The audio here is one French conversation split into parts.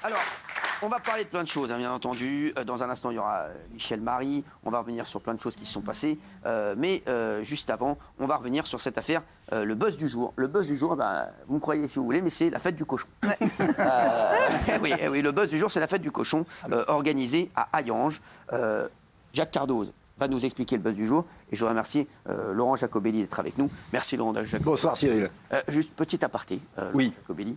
Alors, on va parler de plein de choses, hein, bien entendu. Dans un instant, il y aura Michel Marie. On va revenir sur plein de choses qui se sont passées. Mais juste avant, on va revenir sur cette affaire, le buzz du jour. Le buzz du jour, vous me croyez si vous voulez, mais c'est la fête du cochon. Ouais. Oui, le buzz du jour, c'est la fête du cochon, organisée à Hayange. Jacques Cardoz va nous expliquer le buzz du jour. Et je veux remercier Laurent Jacobelli d'être avec nous. Merci Laurent Jacobelli. Bonsoir Cyril. Juste petit aparté, oui. Laurent Jacobelli.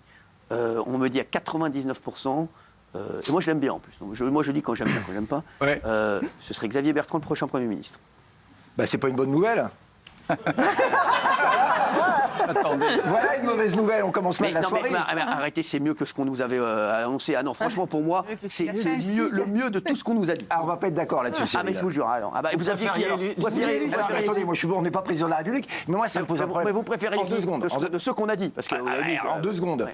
On me dit à 99%, et moi je l'aime bien en plus, donc moi je dis quand j'aime bien, quand j'aime pas, ouais. Ce serait Xavier Bertrand le prochain Premier ministre. C'est pas une bonne nouvelle. Attendez. Voilà une mauvaise nouvelle, on commence mal la soirée. Mais arrêtez, c'est mieux que ce qu'on nous avait annoncé. Ah non, franchement, pour moi, c'est le mieux de tout ce qu'on nous a dit. Ah, on va pas être d'accord là-dessus. Ah, mais je vous jure, alors. Vous aviez qui alors attendez, moi je suis bon, on n'est pas président de la République, mais moi ça me pose un problème. Mais vous préférez qui de ceux qu'on a dit parce que en 2 secondes.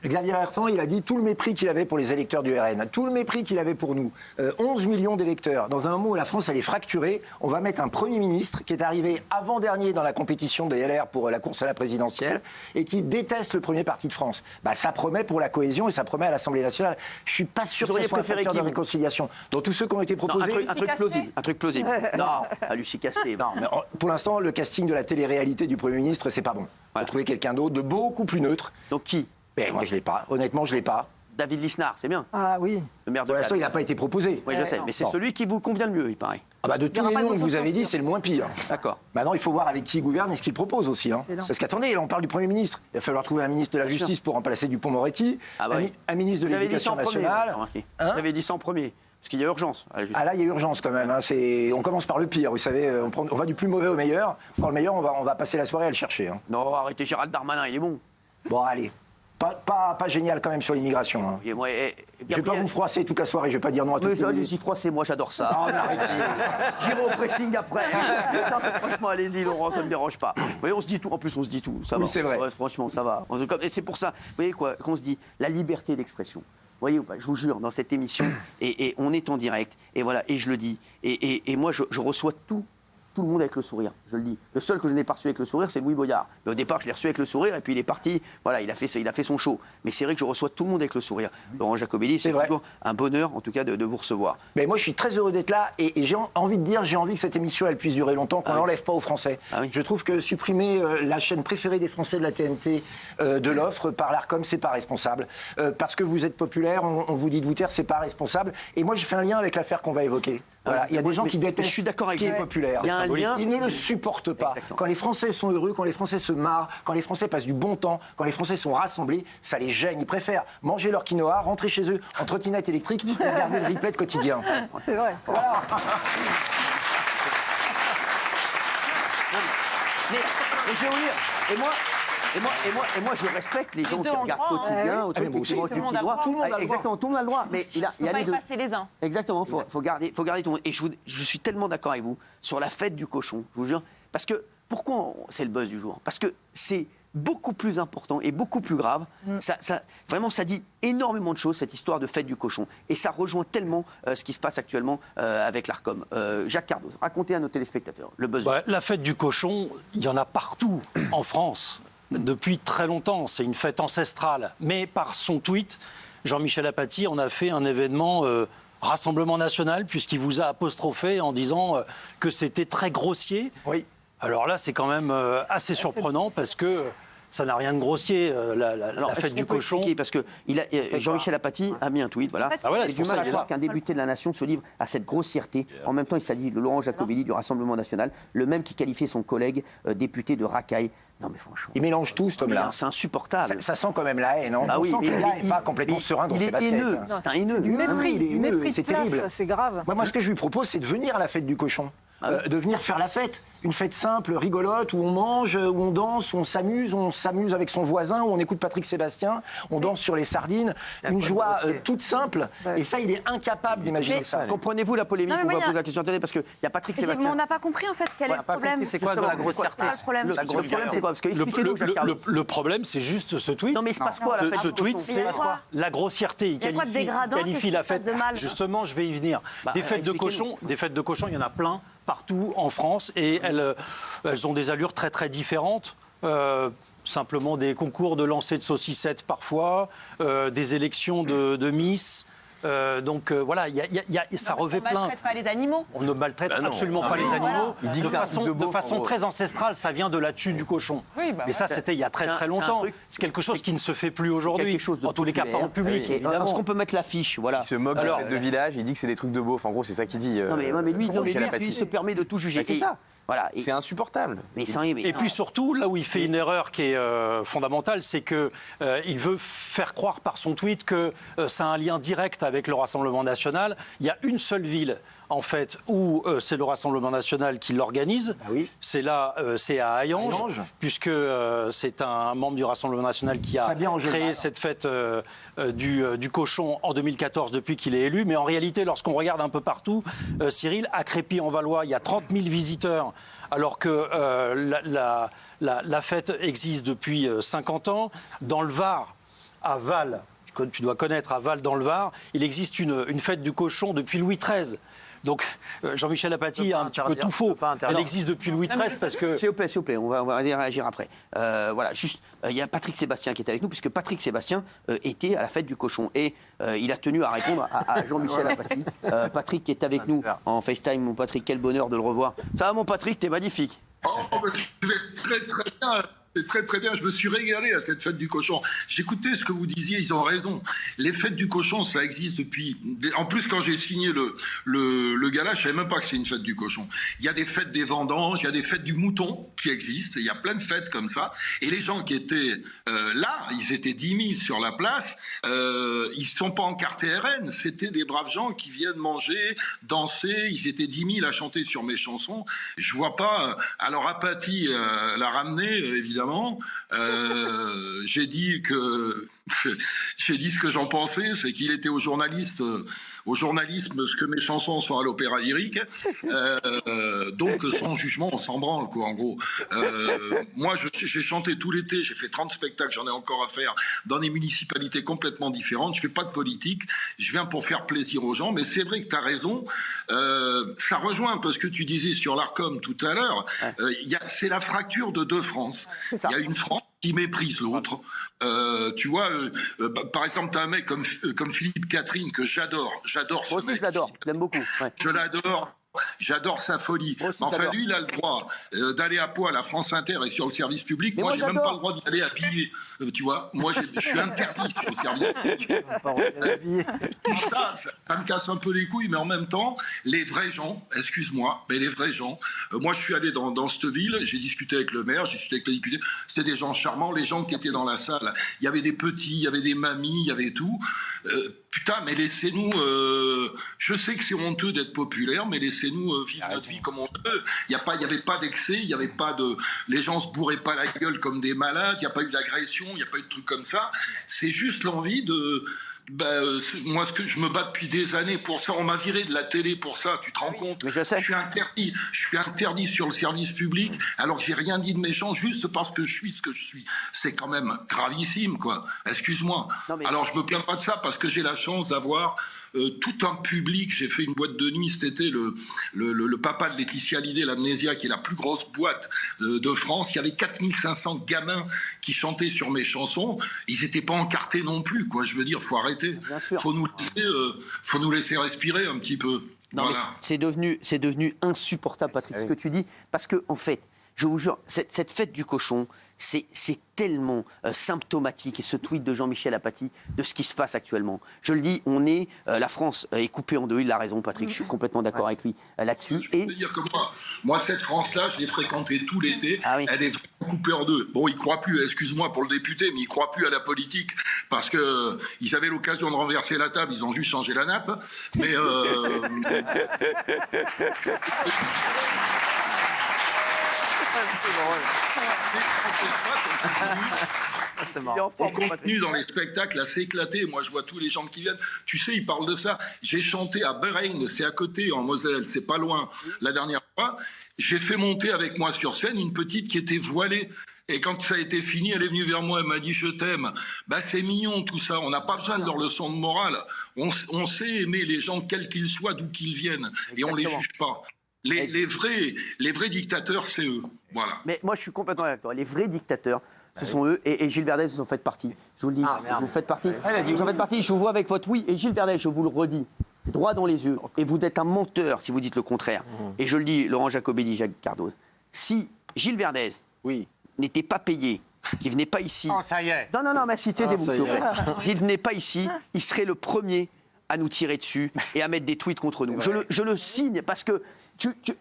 Xavier Bertrand, il a dit tout le mépris qu'il avait pour les électeurs du RN, tout le mépris qu'il avait pour nous. 11 millions d'électeurs. Dans un moment où la France, elle est fracturée, on va mettre un Premier ministre qui est arrivé avant-dernier dans la compétition des LR pour la course à la présidentielle et qui déteste le premier parti de France. Ça promet pour la cohésion et ça promet à l'Assemblée nationale. Je suis pas sûr que ce soit un facteur de réconciliation. Dans tous ceux qui ont été proposés... Un truc plausible. Non, à Lucie Casté. Non, mais pour l'instant, le casting de la télé-réalité du Premier ministre, c'est pas bon. On va trouver quelqu'un d'autre, de beaucoup plus neutre. Donc qui ? Moi, je l'ai pas. Honnêtement, je l'ai pas. David Lisnard, c'est bien. Ah oui. Le maire de Pour l'instant, il n'a pas été proposé. Oui, je sais, mais c'est celui qui vous convient le mieux, il paraît. De tous les noms que vous avez dit, c'est le moins pire. D'accord. Maintenant, il faut voir avec qui il gouverne et ce qu'il propose aussi. Parce qu'attendez, là, on parle du Premier ministre. Il va falloir trouver un ministre de la Justice pour remplacer Dupond-Moretti, un ministre de l'Éducation nationale. Vous avez dit ça en premier. Parce qu'il y a urgence. Là, il y a urgence quand même. On commence par le pire, vous savez. On va du plus mauvais au meilleur. Dans le meilleur, on va passer la soirée à le chercher. Non, arrêtez, Gérald Darmanin, il est bon. Bon, allez. Pas génial quand même sur l'immigration. Je vais pas vous froisser toute la soirée, je vais pas dire non à tout le monde. Mais allez-y, froissez-moi, j'adore ça. J'irai au pressing après. Franchement, allez-y, Laurent, ça me dérange pas. Vous voyez, on se dit tout. En plus, on se dit tout. Ça va. Oui, c'est vrai. Ouais, franchement, ça va. Et c'est pour ça, vous voyez quoi, qu'on se dit la liberté d'expression. Vous voyez ou pas, je vous jure, dans cette émission, et on est en direct, et voilà, et je le dis. Et moi, je reçois tout le monde avec le sourire, je le dis. Le seul que je n'ai pas reçu avec le sourire, c'est Louis Boyard. Mais au départ, je l'ai reçu avec le sourire, et puis il est parti. Voilà, il a fait son show. Mais c'est vrai que je reçois tout le monde avec le sourire. Laurent Jacobelli, c'est toujours un bonheur, en tout cas, de vous recevoir. Mais moi, je suis très heureux d'être là, et j'ai envie de dire, j'ai envie que cette émission, elle puisse durer longtemps, qu'on l'enlève pas aux Français. Je trouve que supprimer la chaîne préférée des Français de la TNT de l'offre par l'Arcom, c'est pas responsable. Parce que vous êtes populaire, on vous dit de vous taire, c'est pas responsable. Et moi, j'ai fait un lien avec l'affaire qu'on va évoquer. Voilà. Il y a des gens qui détestent ce qui est populaire. Il y a un lien. Ils ne le supportent pas. Exactement. Quand les Français sont heureux, quand les Français se marrent, quand les Français passent du bon temps, quand les Français sont rassemblés, ça les gêne. Ils préfèrent manger leur quinoa, rentrer chez eux en trottinette électrique et regarder le replay de Quotidien. C'est vrai. Voilà. Mais je vais vous dire, et moi, je respecte les gens qui regardent Quotidien, qui mangent du quinoa. Tout le monde a le droit. Exactement, tout le monde a le droit. Mais il y a les deux. Passer les uns. Exactement, faut garder tout le monde. Et je suis tellement d'accord avec vous sur la fête du cochon, je vous jure. Parce que, pourquoi c'est le buzz du jour ? Parce que c'est beaucoup plus important et beaucoup plus grave. Vraiment, ça dit énormément de choses, cette histoire de fête du cochon. Et ça rejoint tellement ce qui se passe actuellement avec l'Arcom. Jacques Cardoz, racontez à nos téléspectateurs le buzz. La fête du cochon, il y en a partout en France. Depuis très longtemps, c'est une fête ancestrale. Mais par son tweet, Jean-Michel Apathy en a fait un événement Rassemblement national, puisqu'il vous a apostrophé en disant que c'était très grossier. Oui. Alors là, c'est quand même assez surprenant parce que ça n'a rien de grossier, la fête du cochon. Parce que Jean-Michel Apathy a mis un tweet, voilà. J'ai du mal à croire qu'un député de la nation se livre à cette grossièreté. En même temps, il s'agit de Laurent Jacobelli du Rassemblement national, le même qui qualifiait son collègue député de racaille. Non mais franchement. Il mélange tout, cet homme-là. C'est insupportable. Ça sent quand même la haine, non ? On sent que là, il n'est pas complètement serein dans ses baskets. Il est haineux, c'est un haineux. Du mépris, c'est terrible. C'est grave. Moi, ce que je lui propose, c'est de venir à la fête du cochon. De venir faire la fête. Une fête simple, rigolote, où on mange, où on danse, où on s'amuse avec son voisin, où on écoute Patrick Sébastien, on danse sur les sardines. Une joie toute simple. Et ça, il est incapable d'imaginer ça. Comprenez-vous la polémique ? On va poser la question. Attendez, parce qu'il y a Patrick Sébastien. On n'a pas compris, en fait, quel est le problème. C'est quoi la grossièreté ? Le problème, c'est quoi ? Parce que expliquez-nous, Jacques Cardoz. Le problème, c'est juste ce tweet. Non, mais il se passe quoi à la fête ? Ce tweet, c'est la grossièreté. Il qualifie la fête. Justement, je vais y venir. Des fêtes de cochons, il y en a plein partout en France et elles ont des allures très très différentes. simplement des concours de lancer de saucissettes parfois, des élections de Miss. Voilà, ça revêt plein. On ne maltraite pas les animaux. On ne maltraite absolument pas les animaux. Il dit que c'est un truc de beauf, façon en gros. très ancestrale, ça vient de la tue du cochon. Oui, mais ça, c'était il y a très longtemps. C'est quelque chose qui ne se fait plus aujourd'hui. En tous les cas, pas en public, évidemment. Parce qu'on peut mettre l'affiche, voilà. Il se moque des fêtes de village, il dit que c'est des trucs de beauf. En gros, c'est ça qu'il dit. Non, mais lui, Michel Apathy. il se permet de tout juger. Bah, c'est ça. Voilà. C'est insupportable. Et puis surtout, là où il fait une erreur qui est fondamentale, c'est qu'il veut faire croire par son tweet que ça a un lien direct avec le Rassemblement national. Il y a une seule ville, en fait, où c'est le Rassemblement national qui l'organise. Ah oui. C'est à Hayange, puisque c'est un membre du Rassemblement national qui a créé cette fête du cochon en 2014 depuis qu'il est élu. Mais en réalité, lorsqu'on regarde un peu partout, Cyril, à Crépy-en-Valois, il y a 30 000 visiteurs, alors que la fête existe depuis 50 ans. Dans le Var, à Val, tu dois connaître, à Val dans le Var, il existe une fête du cochon depuis Louis XIII. Donc Jean-Michel Apathy a un petit peu tout faux. Elle existe depuis Louis XIII parce que... S'il vous plaît, on va réagir après. Voilà, juste, il y a Patrick Sébastien qui est avec nous, puisque Patrick Sébastien était à la fête du cochon. Et il a tenu à répondre à Jean-Michel Apathy. Patrick qui est avec nous en FaceTime. Mon Patrick, quel bonheur de le revoir. Ça va mon Patrick, t'es magnifique. Oh, je vais très très bien. C'est très très bien, je me suis régalé à cette fête du cochon. J'écoutais ce que vous disiez, ils ont raison. Les fêtes du cochon, ça existe depuis... En plus, quand j'ai signé le gala, je ne savais même pas que c'est une fête du cochon. Il y a des fêtes des vendanges, il y a des fêtes du mouton qui existent, il y a plein de fêtes comme ça. Et les gens qui étaient là, ils étaient 10 000 sur la place, ils ne sont pas encartés RN, c'était des braves gens qui viennent manger, danser, ils étaient 10 000 à chanter sur mes chansons. Je vois pas... Alors Apathy l'a ramené, évidemment. J'ai dit ce que j'en pensais, c'est qu'il était au journalisme ce que mes chansons sont à l'opéra lyrique. Donc son jugement, on s'en branle, quoi, en gros. Moi, j'ai chanté tout l'été, j'ai fait 30 spectacles, j'en ai encore à faire dans des municipalités complètement différentes. Je fais pas de politique, je viens pour faire plaisir aux gens, mais c'est vrai que tu as raison. Ça rejoint un peu ce que tu disais sur l'Arcom tout à l'heure. C'est la fracture de deux France. Il y a une France qui méprise l'autre. Tu vois, par exemple, tu as un mec comme Philippe Catherine que j'adore. Moi aussi, je l'adore. Je l'aime beaucoup. Ouais. Je l'adore. J'adore sa folie. Enfin, lui, il a le droit d'aller à poil à France Inter et sur le service public. Moi, j'ai même pas le droit d'y aller habillé. Tu vois, moi, je suis interdit sur le service public. Tout ça, ça me casse un peu les couilles, mais en même temps, les vrais gens, excuse-moi, mais les vrais gens, moi, je suis allé dans cette ville, j'ai discuté avec le maire, j'ai discuté avec les députés, c'était des gens charmants, les gens qui étaient dans la salle, il y avait des petits, il y avait des mamies, il y avait tout. Putain, mais laissez-nous... je sais que c'est honteux d'être populaire, mais laissez-nous vivre notre vie comme on peut. Il n'y avait pas d'excès, il n'y avait pas de... Les gens se bourraient pas la gueule comme des malades, il n'y a pas eu d'agression, il n'y a pas eu de trucs comme ça. C'est juste l'envie de... moi, je me bats depuis des années pour ça. On m'a viré de la télé pour ça, tu te rends compte? Mais je sais. Je suis interdit sur le service public, alors que j'ai rien dit de méchant, juste parce que je suis ce que je suis. C'est quand même gravissime, quoi. Excuse-moi. Alors, je me plains pas de ça, parce que j'ai la chance d'avoir tout un public. J'ai fait une boîte de nuit cet été, le papa de Laetitia Hallyday, l'Amnésia, qui est la plus grosse boîte de France. Il y avait 4500 gamins qui chantaient sur mes chansons. Ils n'étaient pas encartés non plus, quoi. Je veux dire, faut arrêter. Faut nous laisser respirer un petit peu. Non, voilà. Mais c'est devenu insupportable, Patrick, ce que tu dis, parce que en fait, je vous jure, cette fête du cochon, c'est tellement symptomatique, et ce tweet de Jean-Michel Apathy, de ce qui se passe actuellement. Je le dis, la France est coupée en deux, il a raison, Patrick, je suis complètement d'accord avec lui là-dessus. Je peux te dire que moi, cette France-là, je l'ai fréquentée tout l'été, elle est vraiment coupée en deux. Bon, ils ne croient plus, excuse-moi pour le député, mais ils ne croient plus à la politique, parce qu'ils avaient l'occasion de renverser la table, ils ont juste changé la nappe, mais... On continue dans les spectacles à s'éclater. Moi, je vois tous les gens qui viennent. Tu sais, ils parlent de ça. J'ai chanté à Berein, c'est à côté, en Moselle, c'est pas loin. La dernière fois, j'ai fait monter avec moi sur scène une petite qui était voilée. Et quand ça a été fini, elle est venue vers moi, elle m'a dit « je t'aime ». C'est mignon tout ça, on n'a pas besoin de leur leçon de morale. On sait aimer les gens quels qu'ils soient, d'où qu'ils viennent. Exactement. Et on les juge pas. Les vrais dictateurs, c'est eux. Voilà. Mais moi, je suis complètement d'accord. Les vrais dictateurs Ce sont eux. Et Gilles Verdez, vous en faites partie. Je vous le dis. Vous faites partie. Vous en faites partie. Je vous vois avec votre oui. Et Gilles Verdez, je vous le redis, droit dans les yeux. Et vous êtes un menteur si vous dites le contraire. Et je le dis, Laurent Jacobelli, Jacques Cardoz. Si Gilles Verdez n'était pas payé, qu'il venait pas ici. Oh, ça y est. Non, merci, taisez-vous, s'il vous plaît. S'il venait pas ici, il serait le premier à nous tirer dessus et à mettre des tweets contre nous. Je le signe parce que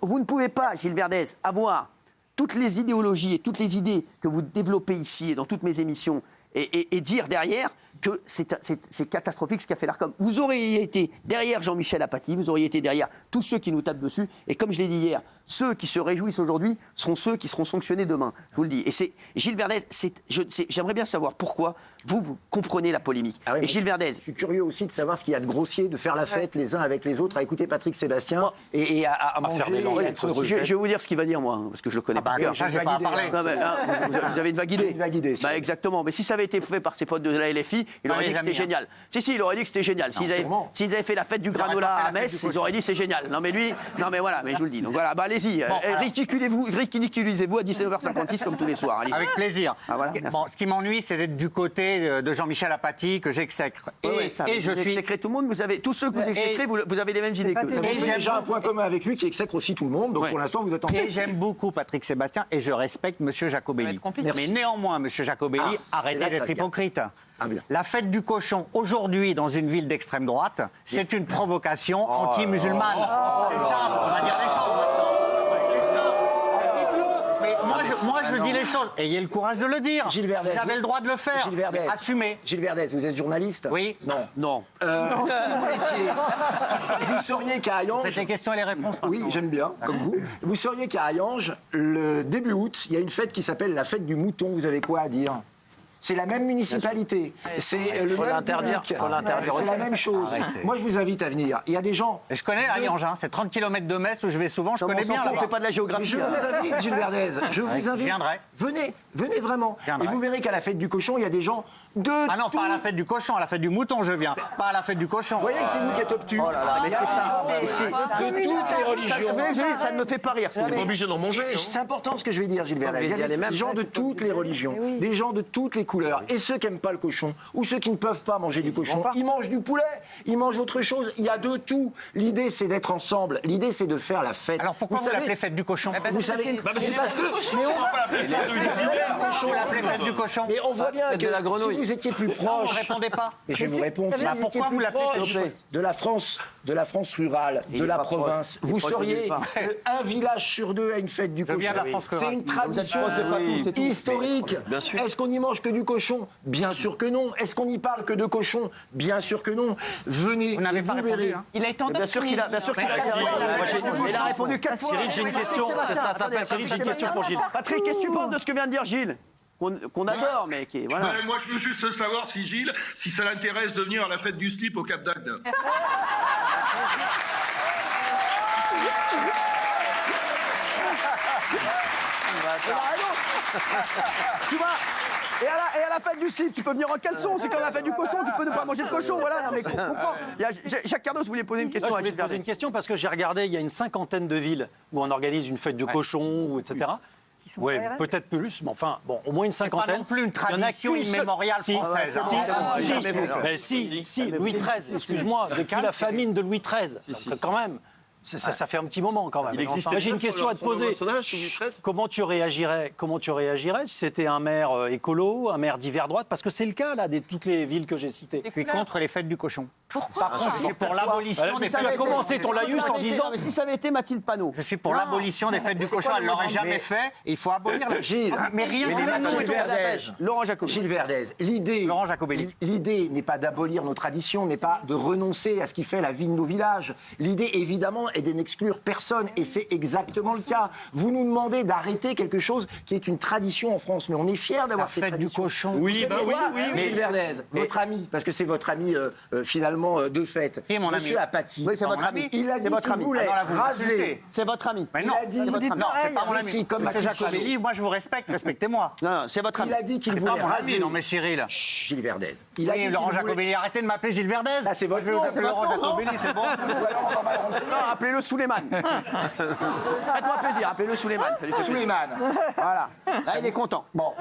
vous ne pouvez pas, Gilles Verdez, avoir toutes les idéologies et toutes les idées que vous développez ici et dans toutes mes émissions et dire derrière que c'est catastrophique ce qu'a fait l'Arcom. Vous auriez été derrière Jean-Michel Apathy, vous auriez été derrière tous ceux qui nous tapent dessus, et comme je l'ai dit hier, ceux qui se réjouissent aujourd'hui seront ceux qui seront sanctionnés demain, je vous le dis. Et c'est Gilles Verdez, j'aimerais bien savoir pourquoi vous comprenez la polémique. Ah oui, et Gilles Verdez... Je suis curieux aussi de savoir ce qu'il y a de grossier, de faire la fête les uns avec les autres, à écouter Patrick Sébastien et à manger, faire des lancettes être aussi. heureux. Je vais vous dire ce qu'il va dire, moi, parce que je le connais par cœur. Ça, j'ai pas à parler. Non, mais, vous avez une vague idée. Une vague idée, c'est vrai. Exactement. Mais si ça avait été fait par ses potes de la LFI, il aurait dit que c'était génial. Si, il aurait dit que c'était génial. S'ils avaient fait la fête du granola à Metz, ils auraient dit c'est génial. Non, mais lui, voilà, mais je vous le dis. Donc voilà, allez-y. Ridiculisez-vous à 19h56 comme tous les soirs. Allez-y. Avec plaisir. Voilà, Ce qui m'ennuie, c'est d'être du côté de Jean-Michel Apathy, que j'exècre. Et je vous suis... exécrez tout le monde, tous ceux que vous exécrez, vous avez les mêmes idées que Vous eux. avez j'aime déjà un point commun avec lui qui exècre aussi tout le monde, donc Ouais. pour l'instant vous êtes en Et j'aime beaucoup Patrick Sébastien et je respecte M. Jacobelli. Merci. Mais néanmoins, M. Jacobelli, c'est arrêtez là que ça d'être se gagne. hypocrite. Ah, bien. La fête du cochon, aujourd'hui, dans une ville d'extrême droite, c'est une provocation anti-musulmane. C'est simple, on va dire les choses maintenant. C'est ça. Dites-le. Mais moi, je dis les choses. Ayez le courage de le dire. Gilles Verdez, Vous avez le droit de le faire. Gilles Verdez. Assumez. Gilles Verdez, vous êtes journaliste? Oui. Non. Non. Si vous l'étiez, vous sauriez qu'à Hayange... Faites les questions et les réponses. Oui, maintenant. j'aime bien, comme vous. Vous sauriez qu'à Hayange, le début août, il y a une fête qui s'appelle la fête du mouton. Vous avez quoi à dire? C'est la même municipalité. C'est le Faut même l'interdire. public. Faut l'interdire C'est aussi. la même chose. Moi, je vous invite à venir. Il y a des gens... Et je connais Hayange, c'est 30 km de Metz où je vais souvent, je connais bien On là-bas. fait pas de la Mais géographie. je vous invite, Gilles Verdez. Je vous invite. Je viendrai. Venez vraiment. viendrai. Et vous verrez qu'à la fête du cochon, il y a des gens de... Ah non, tout- pas à la fête du cochon, à la fête du mouton je viens. Pas à la fête du cochon. Vous voyez que c'est nous qui êtes obtus. Oh là là, mais c'est ça. De toutes les religions. Ça ne me fait pas rire. Non, mais obligé d'en manger. C'est important ce que je vais dire, Gilles Verdez. Il y a des gens de toutes les religions, des gens de toutes les couleurs. Et ceux qui n'aiment pas le cochon, ou ceux qui ne peuvent pas manger du cochon, ils mangent du poulet, ils mangent autre chose. Il y a de tout. L'idée, c'est d'être ensemble. L'idée, c'est de faire la fête. Alors pourquoi vous savez- l'appelez fête du cochon Vous savez, c'est parce que Vous l'appelez fête du cochon. mais on voit bien que si vous étiez plus Non, vous proche, ne répondez pas. mais je vais vous répondre. Si Bah, vous étiez pourquoi plus vous l'appelez proche fête du cochon de la France rurale, Il de est la pas proche. province, Il est vous proche de sauriez nulle part. qu'un village sur deux a une fête du Je cochon. viens de la France rurale. C'est une Vous êtes tradition proche de Fatou, c'est tout. historique. Bien sûr. Est-ce qu'on y mange que du cochon? Bien sûr que non. Est-ce qu'on y parle que de cochon? Bien sûr que non. Venez, Vous n'avez et pas vous répondu. verrez. Hein. Il a été Bien sûr qu'il a. Il a répondu 4 fois. Cyril, j'ai une question. Cyril, j'ai une question pour Gilles. Patrick, qu'est-ce que tu penses de ce que vient de dire Gilles qu'on adore, mais qui est. Voilà. Ben, moi, je veux juste savoir si Gilles, si ça l'intéresse de venir à la fête du slip au Cap d'Agde. Il a raison. Tu vois. Et à la fête du slip, tu peux venir en caleçon. C'est comme la fête du cochon, tu peux ne pas manger de cochon. Voilà, non mais comprends. Jacques Cardos voulait poser une question Moi, à je voulais Gilles te poser Verdez. une question parce que j'ai regardé, il y a une cinquantaine de villes où on organise une fête de cochon, ou etc. Oui, peut-être plus, mais enfin, bon, au moins une cinquantaine. Pas non plus une Il y en a tradition qu'une seule- immémoriale Si, française. si, si, si, si, Louis XIII, excuse-moi, depuis la famine de Louis XIII, donc, quand même. Ça fait un petit moment quand même. Enfin, j'ai une question à te poser. Comment tu réagirais si c'était un maire écolo, un maire d'hiver droite? Parce que c'est le cas là de toutes les villes que j'ai citées. Je suis contre les fêtes du cochon. Pourquoi Par contre, je suis pour l'abolition des Tu as fêtes. commencé ton laïus en disant. Mais si ça avait été Mathilde Panot. Je suis pour l'abolition des fêtes du cochon. Elle l'aurait jamais fait. Il faut abolir la. Gilles, Mais rien que la Gilles Verdez. Laurent Jacobelli. Gilles Verdez, Laurent Jacobelli. l'idée n'est pas d'abolir nos traditions, n'est pas de renoncer à ce qui fait la vie de nos villages. L'idée, évidemment, est de n'exclure personne, et c'est exactement le cas. Vous nous demandez d'arrêter quelque chose qui est une tradition en France, mais on est fiers d'avoir La cette fête du tradition. cochon. Vous Oui, savez bah oui, quoi oui, oui. Gilles Verdez, votre ami, parce que c'est votre ami finalement de fête. Qui est mon ami? Monsieur Apathy. Oui, c'est votre mon ami. ami. Il a dit C'est votre qu'il ami. voulait Ah non, là, vous raser. m'insultez. C'est votre ami. Mais non, Il a dit- C'est votre ami. non, c'est pas mon ami. Si, comme Monsieur Mathilde Jacobelli, moi je vous respecte, respectez-moi. Non, c'est votre ami. Il a dit qu'il C'est pas voulait mon raser. ami, non mais Cyril. Gilles Verdez. Il a dit Oui, qu'il Laurent voulait- Jacobelli, arrêtez de m'appeler Gilles Verdez. Ah, c'est votre Moi, je vais nom, vous c'est appeler votre Laurent nom, non Jacobelli, c'est bon. Ou alors on va balancer. appelez-le Souleymane. Faites-moi plaisir, appelez-le Souleymane. Ça lui fait plaisir. Souleymane. Voilà, là il est content. Bon,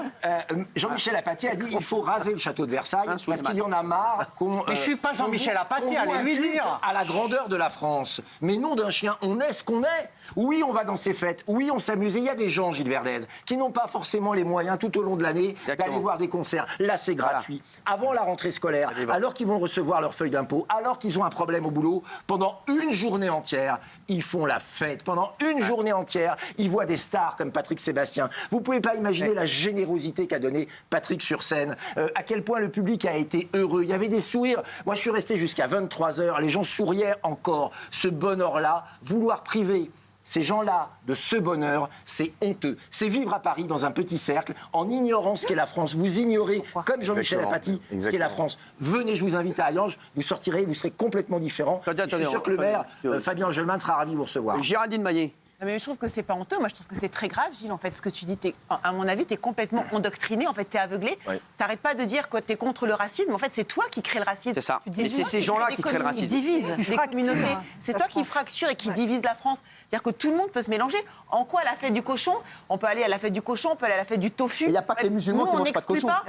Jean-Michel Apathy a dit il faut raser le château de Versailles parce Souleymane. qu'il y en a marre qu'on. Mais je suis pas Jean-Michel Apathy, qu'on voit allez lui un culte dire. à la grandeur de la France. Mais nom d'un chien, on est ce qu'on est. Oui, on va dans ces fêtes. Oui, on s'amuse. Et il y a des gens, Gilles Verdez, qui n'ont pas forcément les moyens tout au long de l'année d'aller voir des concerts. Là, c'est gratuit. Avant la rentrée scolaire, alors qu'ils vont recevoir leur feuille d'impôt, alors qu'ils ont un problème au boulot, pendant une journée entière, ils font la fête. Pendant une journée entière, ils voient des stars comme Patrick Sébastien. Vous pouvez pas imaginer la générosité qu'a donné Patrick sur scène, à quel point le public a été heureux. Il y avait des sourires. Moi, je suis resté jusqu'à 23h. Les gens souriaient encore. Ce bonheur-là, vouloir priver ces gens-là de ce bonheur, c'est honteux. C'est vivre à Paris dans un petit cercle, en ignorant ce qu'est la France. Vous ignorez, comme Jean-Michel Apathy, ce qu'est la France. Venez, je vous invite à Hayange, vous sortirez, vous serez complètement différent. Je suis sûr que le maire, Fabien Engelmann, sera ravi de vous recevoir. Géraldine Maillet. Mais je trouve que c'est pas honteux. Moi, je trouve que c'est très grave, Gilles. En fait, ce que tu dis, à mon avis, tu es complètement endoctriné. En fait, tu es aveuglé. Oui. T'arrêtes pas de dire que tu es contre le racisme. En fait, c'est toi qui crée le racisme. C'est ça. Tu Mais c'est ces gens-là qui créent le racisme. Divise des communautés. C'est toi qui fracture et qui divise la France. C'est-à-dire que tout le monde peut se mélanger. En quoi, à la fête du cochon, on peut aller à la fête du cochon, on peut aller à la fête du tofu. Il n'y a pas que les musulmans qui mangent pas de cochon. À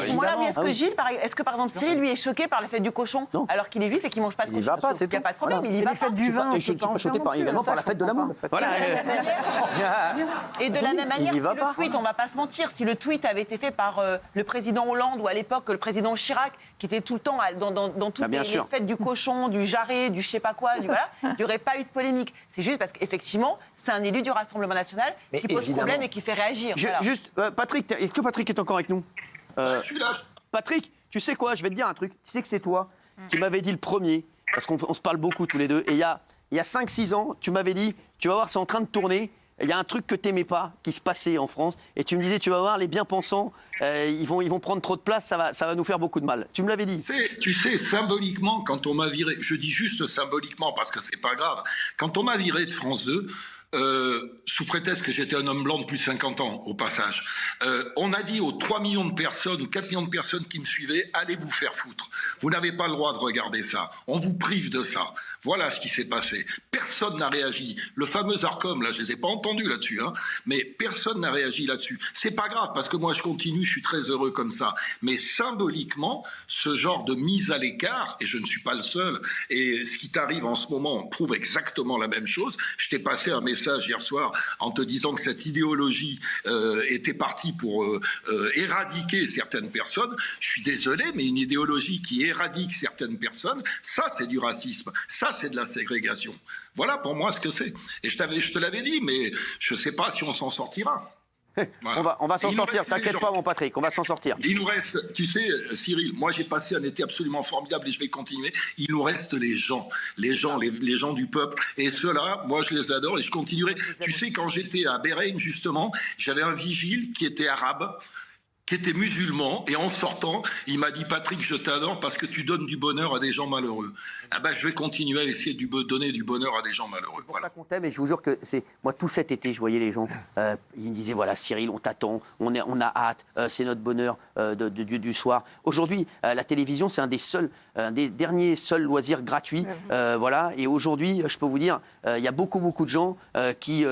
ce moment-là, est-ce que Gilles, est-ce que par exemple Cyril, lui, est choqué par la fête du cochon alors qu'il est juif et qu'il mange pas de cochon? Il va pas, c'est Il n'y a pas de problème. Voilà. Il y va Les fêtes pas. du vin, Et je ne suis pas choqué également par la fête de l'amour. Voilà. Et de la même manière, y si va le pas. tweet, on va pas se mentir, si le tweet avait été fait par le président Hollande ou à l'époque le président Chirac, qui était tout le temps dans toutes bien les sûr. fêtes du cochon, du jarret, du je sais pas quoi, voilà, il n'y aurait pas eu de polémique. C'est juste parce qu'effectivement, c'est un élu du Rassemblement national qui pose évidemment. problème et qui fait réagir. Voilà. Juste, Patrick, est-ce que Patrick est encore avec nous Je suis là. Patrick, tu sais quoi, je vais te dire un truc. Tu sais que c'est toi qui m'avais dit le premier, parce qu'on se parle beaucoup tous les deux, et il y a 5-6 ans, tu m'avais dit, tu vas voir, c'est en train de tourner, il y a un truc que t'aimais pas qui se passait en France, et tu me disais, tu vas voir, les bien-pensants, ils vont prendre trop de place, ça va nous faire beaucoup de mal. Tu me l'avais dit. Tu sais, symboliquement, quand on m'a viré, je dis juste symboliquement parce que c'est pas grave, quand on m'a viré de France 2, sous prétexte que j'étais un homme blanc de plus de 50 ans, au passage, on a dit aux 3 millions de personnes ou 4 millions de personnes qui me suivaient, allez vous faire foutre. Vous n'avez pas le droit de regarder ça. On vous prive de ça. Voilà ce qui s'est passé. Personne n'a réagi. Le fameux Arcom, là, je les ai pas entendus là-dessus, hein, mais personne n'a réagi là-dessus. C'est pas grave, parce que moi, je continue, je suis très heureux comme ça. Mais symboliquement, ce genre de mise à l'écart, et je ne suis pas le seul, et ce qui t'arrive en ce moment prouve exactement la même chose. Je t'ai passé un message hier soir en te disant que cette idéologie était partie pour éradiquer certaines personnes. Je suis désolé, mais une idéologie qui éradique certaines personnes, ça, c'est du racisme. Ça, c'est de la ségrégation. Voilà pour moi ce que c'est. Et je te l'avais dit, mais je ne sais pas si on s'en sortira. Voilà. On va s'en Il nous sortir, reste les t'inquiète gens. pas mon Patrick, on va s'en sortir. Il nous reste, tu sais, Cyril, moi j'ai passé un été absolument formidable et je vais continuer. Il nous reste les gens du peuple. Et ceux-là, moi je les adore et je continuerai. Tu sais, quand j'étais à Bahreïn, justement, j'avais un vigile qui était arabe, qui était musulman, et en sortant, il m'a dit « Patrick, je t'adore parce que tu donnes du bonheur à des gens malheureux. » Ah ben, je vais continuer à essayer de donner du bonheur à des gens malheureux. C'est ça qu'on t'aime, et je vous jure que c'est... Moi, tout cet été, je voyais les gens, ils me disaient, voilà, Cyril, on t'attend, on a hâte, c'est notre bonheur du soir. Aujourd'hui, la télévision, c'est un des derniers seuls loisirs gratuits, voilà, et aujourd'hui, je peux vous dire, il y a beaucoup de gens qui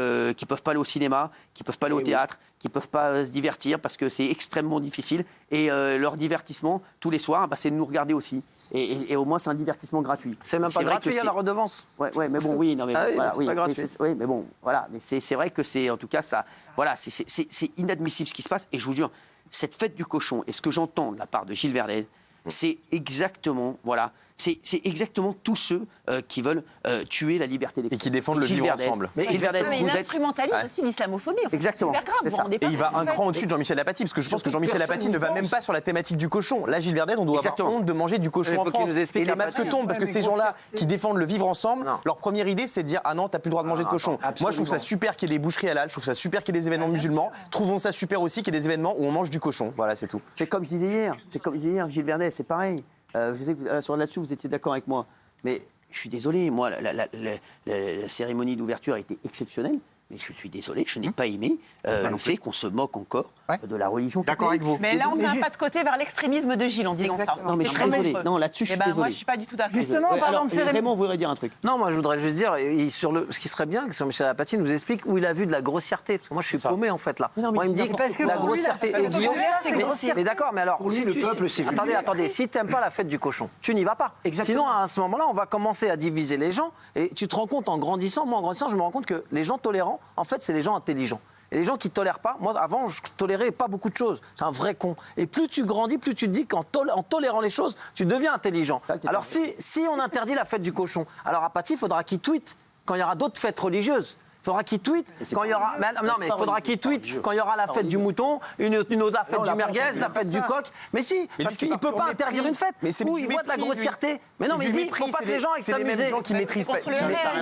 peuvent pas aller au cinéma, qui peuvent pas aller au théâtre, qui peuvent pas se divertir parce que c'est extrêmement difficile, et leur divertissement, tous les soirs, c'est de nous regarder aussi. Et au moins, c'est un divertissement gratuit. C'est même pas gratuit, la redevance. Ouais, mais bon, oui, non, mais Ah oui, voilà, c'est oui, pas gratuit. oui, mais bon, voilà, mais c'est vrai que c'est, en tout cas, ça, voilà, c'est inadmissible ce qui se passe. Et je vous jure, cette fête du cochon, et ce que j'entends de la part de Gilles Verdez, c'est exactement, voilà, c'est exactement tous ceux qui veulent tuer la liberté d'expression. Et qui défendent le Gilles vivre Verdez. ensemble. Mais Gilles Verdez, Mais il vous êtes... instrumentalise aussi l'islamophobie. En fait. Exactement, C'est super grave. c'est vous ça. rendez Et pas il va compte, un en fait. cran au-dessus de Jean-Michel Apathy, parce que je pense que Jean-Michel Apathy ne va même pas sur la thématique du cochon. Là, Gilles Verdez, on doit Exactement. avoir honte de manger du cochon Mais en faut qu'il France. nous explique Et les Apathy. masques tombent, parce que ces gens-là qui défendent le vivre ensemble, leur première idée, c'est de dire « Ah non, t'as plus le droit de manger de cochon ». Moi, je trouve ça super qu'il y ait des boucheries halal, je trouve ça super qu'il y ait des événements musulmans. Trouvons ça super aussi qu'il y ait des événements où on mange du cochon. Voilà, c'est tout. C'est comme je disais hier, Gilles Verdez, c'est pareil. Je sais que sur là-dessus, vous étiez d'accord avec moi. Mais je suis désolé, moi, la cérémonie d'ouverture a été exceptionnelle, mais je suis désolé, je n'ai pas aimé le fait qu'on se moque encore de la religion. D'accord avec vous. Mais là, on fait un pas de côté vers l'extrémisme de Gilles en disant ça. Non, mais je suis C'est désolé. dangereux. Non, là-dessus, je suis désolé. Moi, je suis pas du tout d'accord. Justement, en parlant de cérémonie. Raymond voudrait dire un truc. Non, moi je voudrais juste dire, ce qui serait bien que Jean-Michel Apathy nous explique où il a vu de la grossièreté. Parce que moi je suis paumé en fait là. Mais non, mais moi il me dit parce que la pour lui, grossièreté. la Et fête Guillaume, populaire, c'est grossireté. mais d'accord, mais alors. Pour lui, le peuple, c'est Attendez, vulgaire. attendez, si t'aimes pas la fête du cochon, tu n'y vas pas. Exactement. Sinon, à ce moment-là, on va commencer à diviser les gens. Et tu te rends compte en grandissant, moi en grandissant, je me rends compte que les gens tolérants, en fait, c'est les gens intelligents. Et les gens qui ne tolèrent pas, moi avant je tolérais pas beaucoup de choses, c'est un vrai con. Et plus tu grandis, plus tu te dis qu'en tolérant les choses, tu deviens intelligent. Alors si on interdit la fête du cochon, alors Apathy, il faudra qu'il tweete quand il y aura d'autres fêtes religieuses. Il faudra qu'il tweete quand il y aura. Non, mais il faudra qu'il tweete quand il y aura la fête du mouton, une autre la fête du merguez, la fête du coq. Mais si, parce qu'il ne peut pas interdire une fête. Mais c'est où il voit de la grossièreté. Mais non, mais il dit, il ne faut pas que les gens aillent s'amuser. C'est les mêmes gens qui maîtrisent pas.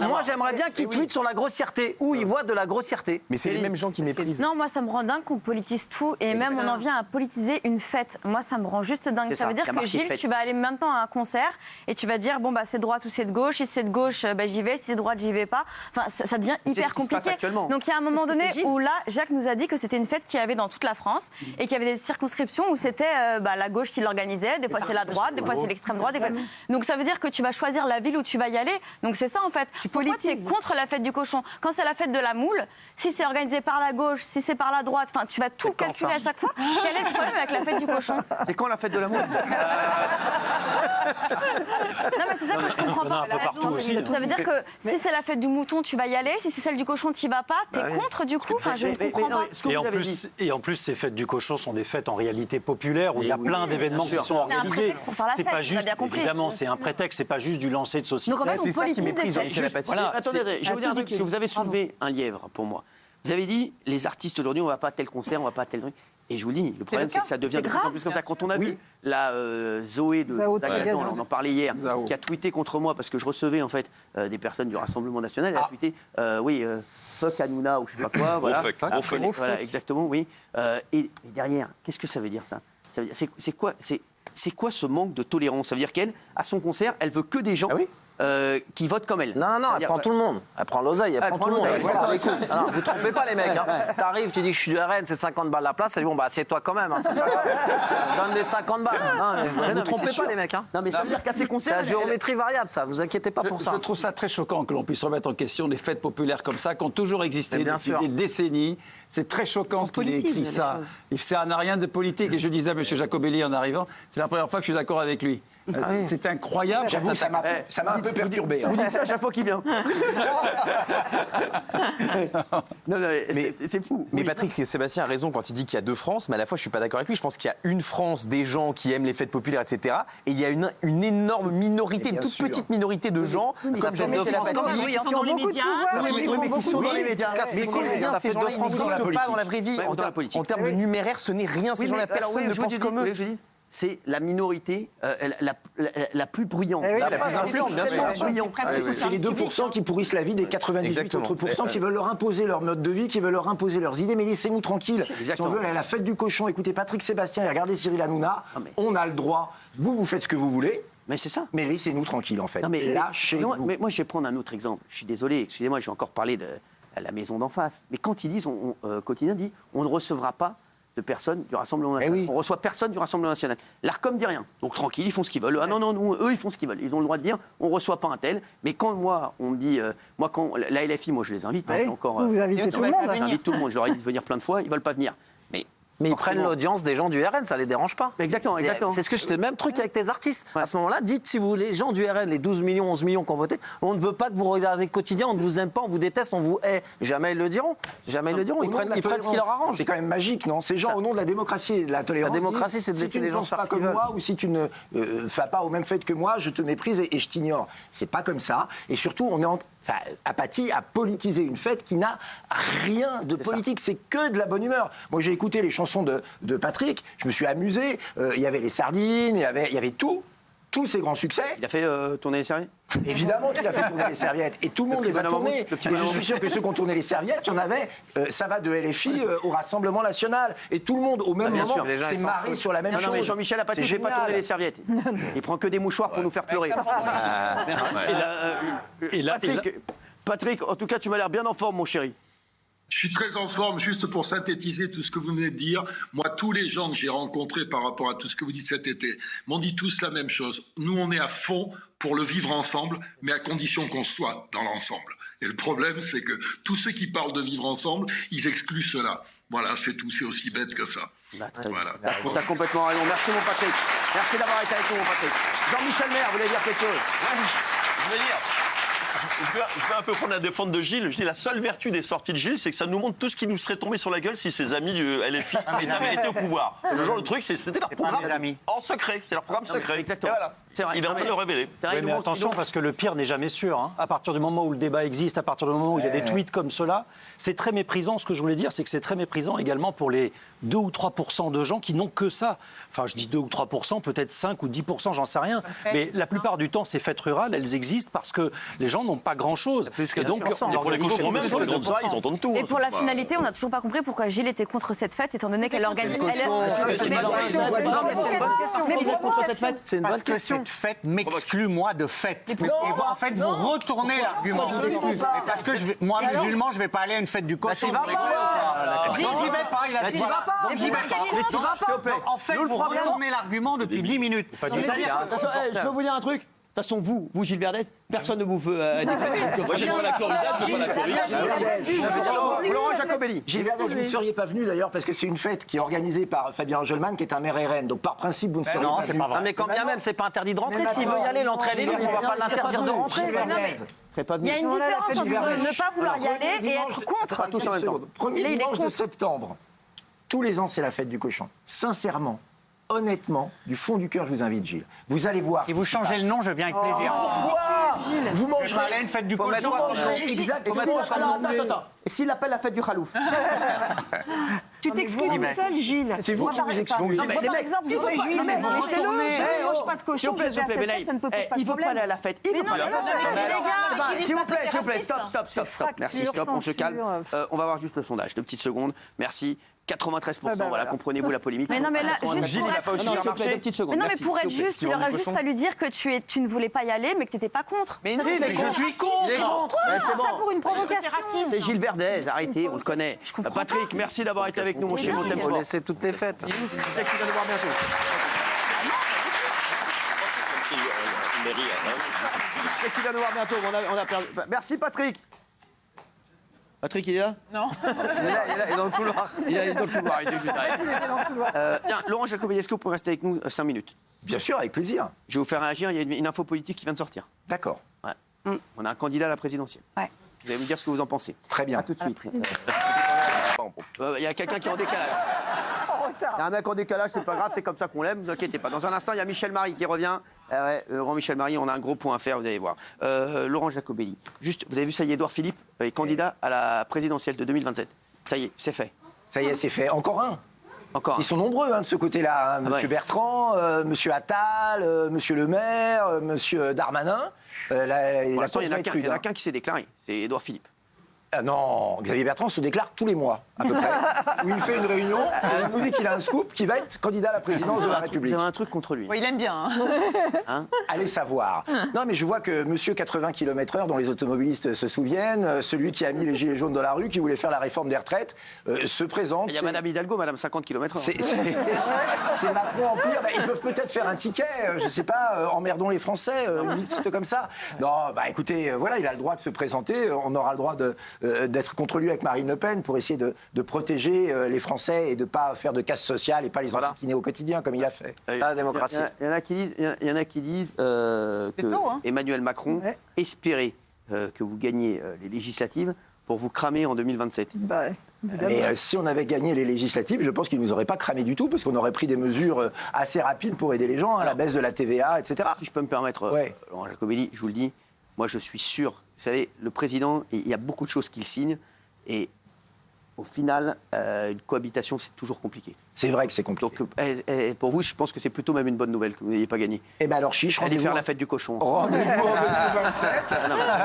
Moi, j'aimerais bien qu'il tweete sur la grossièreté, où il voit de la grossièreté. Mais c'est les mêmes gens qui méprisent. Non, moi ça me rend dingue qu'on politise tout et même on en vient à politiser une fête. Moi ça me rend juste dingue. C'est Ça ça, veut dire il y a que marqué Gilles, fête. tu vas aller maintenant à un concert et tu vas dire bon bah c'est de droite ou c'est de gauche. Si c'est de gauche, bah, j'y vais. Si c'est de droite, j'y vais pas. Enfin ça devient C'est ce hyper qui se passe compliqué. actuellement. Donc il y a un moment ce que donné fait Gilles. où là Jacques nous a dit que c'était une fête qu'il y avait dans toute la France et qu'il y avait des circonscriptions où c'était la gauche qui l'organisait. Des fois c'est la droite, des fois c'est l'extrême droite. Donc ça veut dire que tu vas choisir la ville où tu vas y aller. Donc c'est ça en fait. Pourquoi tu es contre la fête du cochon? Quand c'est la fête de la moule, si c'est organisé par la gauche, si c'est par la droite, enfin tu vas tout calculer à chaque fois. Quel est le problème avec la fête du cochon? C'est quand la fête de l'amour? Non mais c'est ça que je comprends Il y en a pas. un peu partout aussi. Ça veut dire que si c'est la fête du mouton, tu vas y aller. Si c'est celle du cochon, tu y vas pas. T'es contre du coup. Enfin, je ne comprends pas. Ce que Et vous en, avez plus, dit. et en plus, ces fêtes du cochon sont des fêtes en réalité populaires où il y a oui, plein d'événements bien sûr. qui sont C'est un organisés. prétexte pour faire la C'est fête, pas on a juste, bien compris. évidemment, c'est un prétexte, c'est pas juste du lancer de saucisses. Donc en fait, C'est on ça qui politise méprise des Jean-Michel fêtes. Apathy. Voilà, Attendez, je vais vous dire un truc, parce que vous avez soulevé un lièvre pour moi. Vous avez dit, les artistes aujourd'hui, on va pas à tel concert, on va pas à tel truc. Et je vous le dis, le problème, c'est que ça devient de plus en plus comme ça. Quand on a vu la Zoé de Zao de Zagazan, Sagazan. on en parlait hier, Zao. qui a tweeté contre moi parce que je recevais en fait des personnes du Rassemblement National, elle a tweeté, fuck Hanouna ou je sais pas quoi, voilà. fuck, Après, gros fuck. voilà, exactement, oui. Et derrière, qu'est-ce que ça veut dire ça, ça veut dire, c'est quoi ce manque de tolérance? Ça veut dire qu'elle, à son concert, elle veut que des gens qui votent comme elle. Non, elle C'est-à-dire, prend tout le monde. Elle prend l'oseille, elle prend tout le monde. l'oseille, Voilà. d'accord, Non, vous trompez pas les mecs. Hein. T'arrives, tu dis que je suis du RN, c'est 50 balles la place. Elle dit bon, bah assieds-toi quand même. Hein, c'est pas grave. Donne des 50 balles. Non, mais vous mais trompez c'est pas sûr. les mecs. Hein. Non, mais ça veut dire qu'à ses C'est concerts, la géométrie variable, ça. Vous inquiétez pas pour ça. Je trouve ça très choquant que l'on puisse remettre en question des fêtes populaires comme ça, qui ont toujours existé Mais bien depuis sûr. des décennies. C'est très choquant ce qu'il ait politise écrit les ça. choses. Ça n'a rien de politique. Et je disais à M. Jacobelli en arrivant, c'est la première fois que je suis d'accord avec lui. C'est incroyable. J'avoue, ça m'a un peu perturbé. hein. vous dites ça à chaque fois qu'il vient. Non, mais c'est fou. Mais Oui. Patrick Sébastien a raison quand il dit qu'il y a deux France, mais à la fois je suis pas d'accord avec lui. Je pense qu'il y a une France des gens qui aiment les fêtes populaires, etc. Et il y a une énorme minorité, une bien toute sûr. petite minorité de gens comme Jean-Michel Apathy. Ils sont dans les médias. Mais qui sont dans les médias. Mais c'est rien, Ça ces fait gens-là, deux ils France dans la n'existent pas politique. dans la vraie vie. Ouais, En dans la politique. termes de numéraire, ce n'est rien. Ces Oui, gens-là, mais alors, personne oui, ne je vous pense dis- comme vous voulez eux. que je dise, c'est la minorité la plus bruyante. Eh oui, La plus influente, bien sûr. C'est les 2% qui pourrissent la vie des 98 Exactement. autres pourcents qui veulent leur imposer leur mode de vie, qui veulent leur imposer leurs idées. Mais laissez-nous tranquilles. Si on Exactement. veut aller à la fête du cochon, écoutez Patrick Sébastien et regardez Cyril Hanouna, mais- on a le droit. Vous faites ce que vous voulez, Mais c'est ça. mais laissez-nous tranquilles en fait. Non, mais Lâchez-vous. mais moi, je vais prendre un autre exemple. Je suis désolé, excusez-moi, je vais encore parler de la maison d'en face. Mais quand ils disent, Quotidien dit, on ne recevra pas de personnes du Rassemblement national. oui. On reçoit personne du Rassemblement national. L'ARCOM dit rien. Donc tranquille, ils font ce qu'ils veulent. Ah non, eux, ils font ce qu'ils veulent. Ils ont le droit de dire, on ne reçoit pas un tel. Mais quand moi, on me dit, quand la LFI, moi, je les invite. Oui. Encore, Vous invitez tout le monde. j'invite tout le monde. Je leur ai dit de venir plein de fois. Ils ne veulent pas venir. Mais ils Forcément. prennent l'audience des gens du RN, ça les dérange pas. Exactement, exactement. C'est ce que je fais le même truc avec tes artistes. À ce moment-là, dites si vous les gens du RN, les 12 millions, 11 millions qui ont voté, on ne veut pas que vous regardiez Quotidien, on ne vous aime pas, on vous déteste, on vous hait. Jamais ils le diront. Jamais ils le diront. Au Ils nom de prennent, la ils prennent ce qui leur tolérance. arrange. C'est quand même magique, non? Ces gens, Ça- au nom de la démocratie et de la tolérance. La démocratie, disent, c'est de laisser si tu les ne gens penses faire pas ce qu'ils comme veulent. moi, ou si tu ne vas pas au même fait que moi, je te méprise et je t'ignore. C'est pas comme ça. Et surtout, on est Apathy a politisé une fête qui n'a rien de politique. C'est que de la bonne humeur. Moi, j'ai écouté les chansons de Patrick. Je me suis amusé. Il y avait les sardines, il y avait tout. Tous ces grands succès. Il a fait tourner les serviettes. Évidemment qu'il a fait tourner les serviettes. Et tout le monde petit les a bonhomme tournées. rouge, le petit Et je bonhomme suis rouge. sûr que ceux qui ont tourné les serviettes, il y en avait, ça va de LFI au Rassemblement National. Et tout le monde, au même bien moment, sûr. Les gens, s'est ils s'en marré foutent. sur la même Non, chose. mais Jean-Michel Apathy, C'est je vais pas génial. tourner les serviettes. Il prend que des mouchoirs pour nous faire pleurer. Merci. Et là, Et là- Patrick, en tout cas, tu m'as l'air bien en forme, mon chéri. Je suis très en forme, juste pour synthétiser tout ce que vous venez de dire. Moi, tous les gens que j'ai rencontrés par rapport à tout ce que vous dites cet été m'ont dit tous la même chose. Nous, on est à fond pour le vivre ensemble, mais à condition qu'on soit dans l'ensemble. Et le problème, c'est que tous ceux qui parlent de vivre ensemble, ils excluent cela. Voilà, c'est tout, c'est aussi bête que ça. Voilà. T'as complètement raison. Merci mon Patrick. Merci d'avoir été avec nous mon Patrick. Jean-Michel Maire, vous voulez dire quelque chose? Je veux dire, je vais un peu prendre la défense de Gilles. Je dis la seule vertu des sorties de Gilles, c'est que ça nous montre tout ce qui nous serait tombé sur la gueule si ses amis du LFI avaient été au pouvoir. Le truc, c'était leur programme en secret. C'est leur programme secret. Exactement. Et voilà. C'est vrai. Il est en train de le révéler. Oui, mais attention, parce que le pire n'est jamais sûr. Hein. À partir du moment où le débat existe, à partir du moment où il y a des tweets comme cela, c'est très méprisant. Ce que je voulais dire, c'est que c'est très méprisant également pour les 2 ou 3% de gens qui n'ont que ça. Enfin, je dis 2 ou 3%, peut-être 5 ou 10%, j'en sais rien. Mais la plupart du temps, ces fêtes rurales, elles existent parce que les gens n'ont pas grand-chose. Et donc, pour les cochons même, pour les grandes soirées, ils entendent tout. Et pour la finalité, on n'a toujours pas compris pourquoi Gilles était contre cette fête, étant donné qu'elle organise. C'est une bonne question. Cette fête m'exclut, moi, de fête. Et en fait, vous retournez l'argument. Parce que moi, musulman, je ne vais pas aller à une fête du cochon. Bah, J'y vais pas, il a dit. Donc j'y vais pas. En fait, vous retournez l'argument depuis 10 minutes. Je peux vous dire un truc? De toute façon, vous, Gilles Verdez, personne ne vous veut défendre. Moi, j'ai pas la corrida, je veux pas la corrida. Laurent Jacobelli. Gilles Verdez, vous ne seriez pas venu d'ailleurs parce que c'est une fête qui est organisée par Fabien Engelmann, qui est un maire RN. Donc par principe, vous ne seriez pas venu. Mais quand bien même, c'est pas interdit de rentrer. S'il veut y aller, l'entrée est libre, on va pas l'interdire de rentrer. Il y a une différence entre ne pas vouloir y aller et être contre. Tous en même temps. Premier dimanche de septembre. Tous les ans, c'est la fête du cochon. Sincèrement, honnêtement, du fond du cœur, je vous invite, Gilles. Vous allez voir. Si vous changez le nom, je viens avec plaisir. Vous mangerez. Je vais aller à une fête du cochon. Exactement. Attends. Et s'il appelle la fête du khalouf? Tu t'exclus tout seul, Gilles. C'est vous qui vous excluez. Moi, par exemple, je suis juive. Je ne mange pas de cochon, je vais à cette fête, ça ne peut pas il de veut pas aller à la fête. Il veut pas aller à la fête. S'il vous plaît, stop. Merci, stop, on se calme. On va voir juste le sondage, 2 petites secondes. Merci. 93%, voilà, comprenez-vous la polémique. Mais non, mais là, juste Gilles, pour il va être... pas au supermarché. 2 petites secondes. Mais non, mais pour être juste, il aurait juste fallu dire que tu ne voulais pas y aller, mais que tu n'étais pas contre. Mais Ça, si, c'était mais contre. je suis contre. Il est contre. Ça pour une provocation. C'est Gilles Verdez, arrêtez, on le connaît. Patrick, merci d'avoir été avec nous, mon chéri. Il faut laisser toutes les fêtes. Je sais que tu vas nous voir bientôt. Je sais que tu vas nous voir bientôt, on a perdu. Merci Patrick. Patrick, il est là? Non. Il est dans le couloir. Il est dans le couloir, il était juste derrière. Tiens, Laurent Jacobelli, est-ce que vous pouvez rester avec nous 5 minutes? Bien sûr, avec plaisir. Je vais vous faire réagir, il y a une info politique qui vient de sortir. D'accord. Ouais. On a un candidat à la présidentielle. Ouais. Vous allez me dire ce que vous en pensez. Très bien. À tout de suite. Il y a quelqu'un qui est en décalage. Il y a un mec en décalage, c'est pas grave, c'est comme ça qu'on l'aime, ne vous inquiétez pas. Dans un instant, il y a Michel Marie qui revient. Laurent Michel Marie, on a un gros point à faire, vous allez voir. Laurent Jacobelli. Juste, vous avez vu, ça y est, Édouard Philippe est candidat à la présidentielle de 2027. Ça y est, c'est fait. Ça y est, c'est fait. Encore un. Encore. Ils sont nombreux de ce côté-là. Monsieur ouais. Bertrand, Monsieur Attal, Monsieur Le Maire, Monsieur Darmanin. Pour l'instant, il n'y en a qu'un qui s'est déclaré, c'est Édouard Philippe. Ah non, Xavier Bertrand se déclare tous les mois, à peu près, où il fait une réunion, il nous dit qu'il a un scoop, qui va être candidat à la présidence de la République. Vous avez un truc contre lui. Oui, il aime bien. Allez savoir. Non, mais je vois que monsieur 80 km/h, dont les automobilistes se souviennent, celui qui a mis les gilets jaunes dans la rue, qui voulait faire la réforme des retraites, se présente. Il y a Madame Hidalgo, Madame 50 km/h. C'est Macron en pire. Ils peuvent peut-être faire un ticket, je sais pas, emmerdons les Français, une liste comme ça. Non, écoutez, voilà, il a le droit de se présenter. On aura le droit d'être contre lui avec Marine Le Pen pour essayer de protéger les Français et de ne pas faire de casse sociale et pas les enquiquiner au quotidien comme il a fait. Ça, la démocratie. Il y en a qui disent que Emmanuel Macron espérait que vous gagniez les législatives pour vous cramer en 2027. Mais si on avait gagné les législatives, je pense qu'il ne nous aurait pas cramé du tout, parce qu'on aurait pris des mesures assez rapides pour aider les gens, la baisse de la TVA, etc. Si je peux me permettre, Laurent Jacobelli, je vous le dis, moi je suis sûr, vous savez, le président, il y a beaucoup de choses qu'il signe, et au final, une cohabitation, c'est toujours compliqué. C'est vrai que c'est compliqué. Donc, pour vous, je pense que c'est plutôt même une bonne nouvelle que vous n'ayez pas gagné. Eh bien alors, chiche, allez faire la fête du cochon. Rendez-vous en 2027.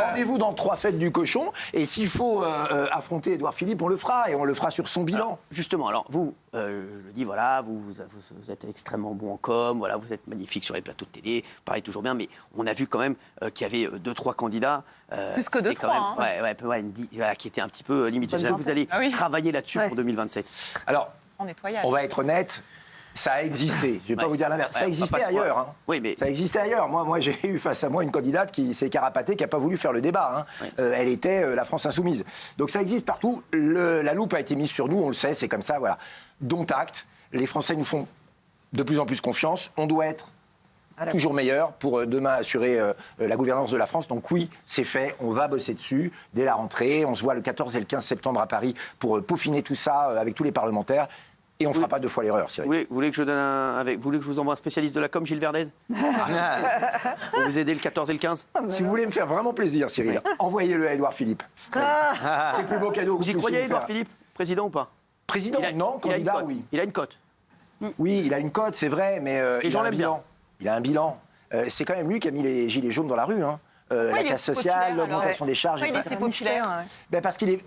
Rendez-vous dans 3 fêtes du cochon. Et s'il faut affronter Édouard Philippe, on le fera. Et on le fera sur son bilan. Alors, justement, alors vous, je le dis, voilà, vous êtes extrêmement bon en com, voilà, vous êtes magnifique sur les plateaux de télé, pareil toujours bien, mais on a vu quand même qu'il y avait 2-3 candidats. Plus que 2-3. Voilà, qui étaient un petit peu limités. Vous allez travailler là-dessus pour 2027. Alors, on va être honnête. Ça a existé. Je ne vais pas vous dire l'inverse. Ça existait ailleurs. Hein. Oui, mais... Ça existait ailleurs. Moi j'ai eu face à moi une candidate qui s'est carapatée, qui n'a pas voulu faire le débat. Hein. Elle était la France insoumise. Donc ça existe partout. La loupe a été mise sur nous, on le sait, c'est comme ça. Voilà. Dont acte. Les Français nous font de plus en plus confiance. On doit être toujours meilleur pour demain assurer la gouvernance de la France. Donc oui, c'est fait. On va bosser dessus dès la rentrée. On se voit le 14 et le 15 septembre à Paris pour peaufiner tout ça avec tous les parlementaires. Et on ne fera pas 2 fois l'erreur, Cyril. Vous voulez que je vous envoie un spécialiste de la com, Gilles Verdez pour vous aider le 14 et le 15? Si vous voulez me faire vraiment plaisir, Cyril, envoyez-le à Édouard Philippe. C'est le plus beau cadeau. Vous y croyez, Édouard Philippe? Président ou pas? Président, non. Candidat, oui. Il a une cote. Oui, il a une cote, c'est vrai, mais il a un bilan. Il a un bilan. C'est quand même lui qui a mis les gilets jaunes dans la rue, hein. La casse sociale, l'augmentation des charges. Oui, il est populaire.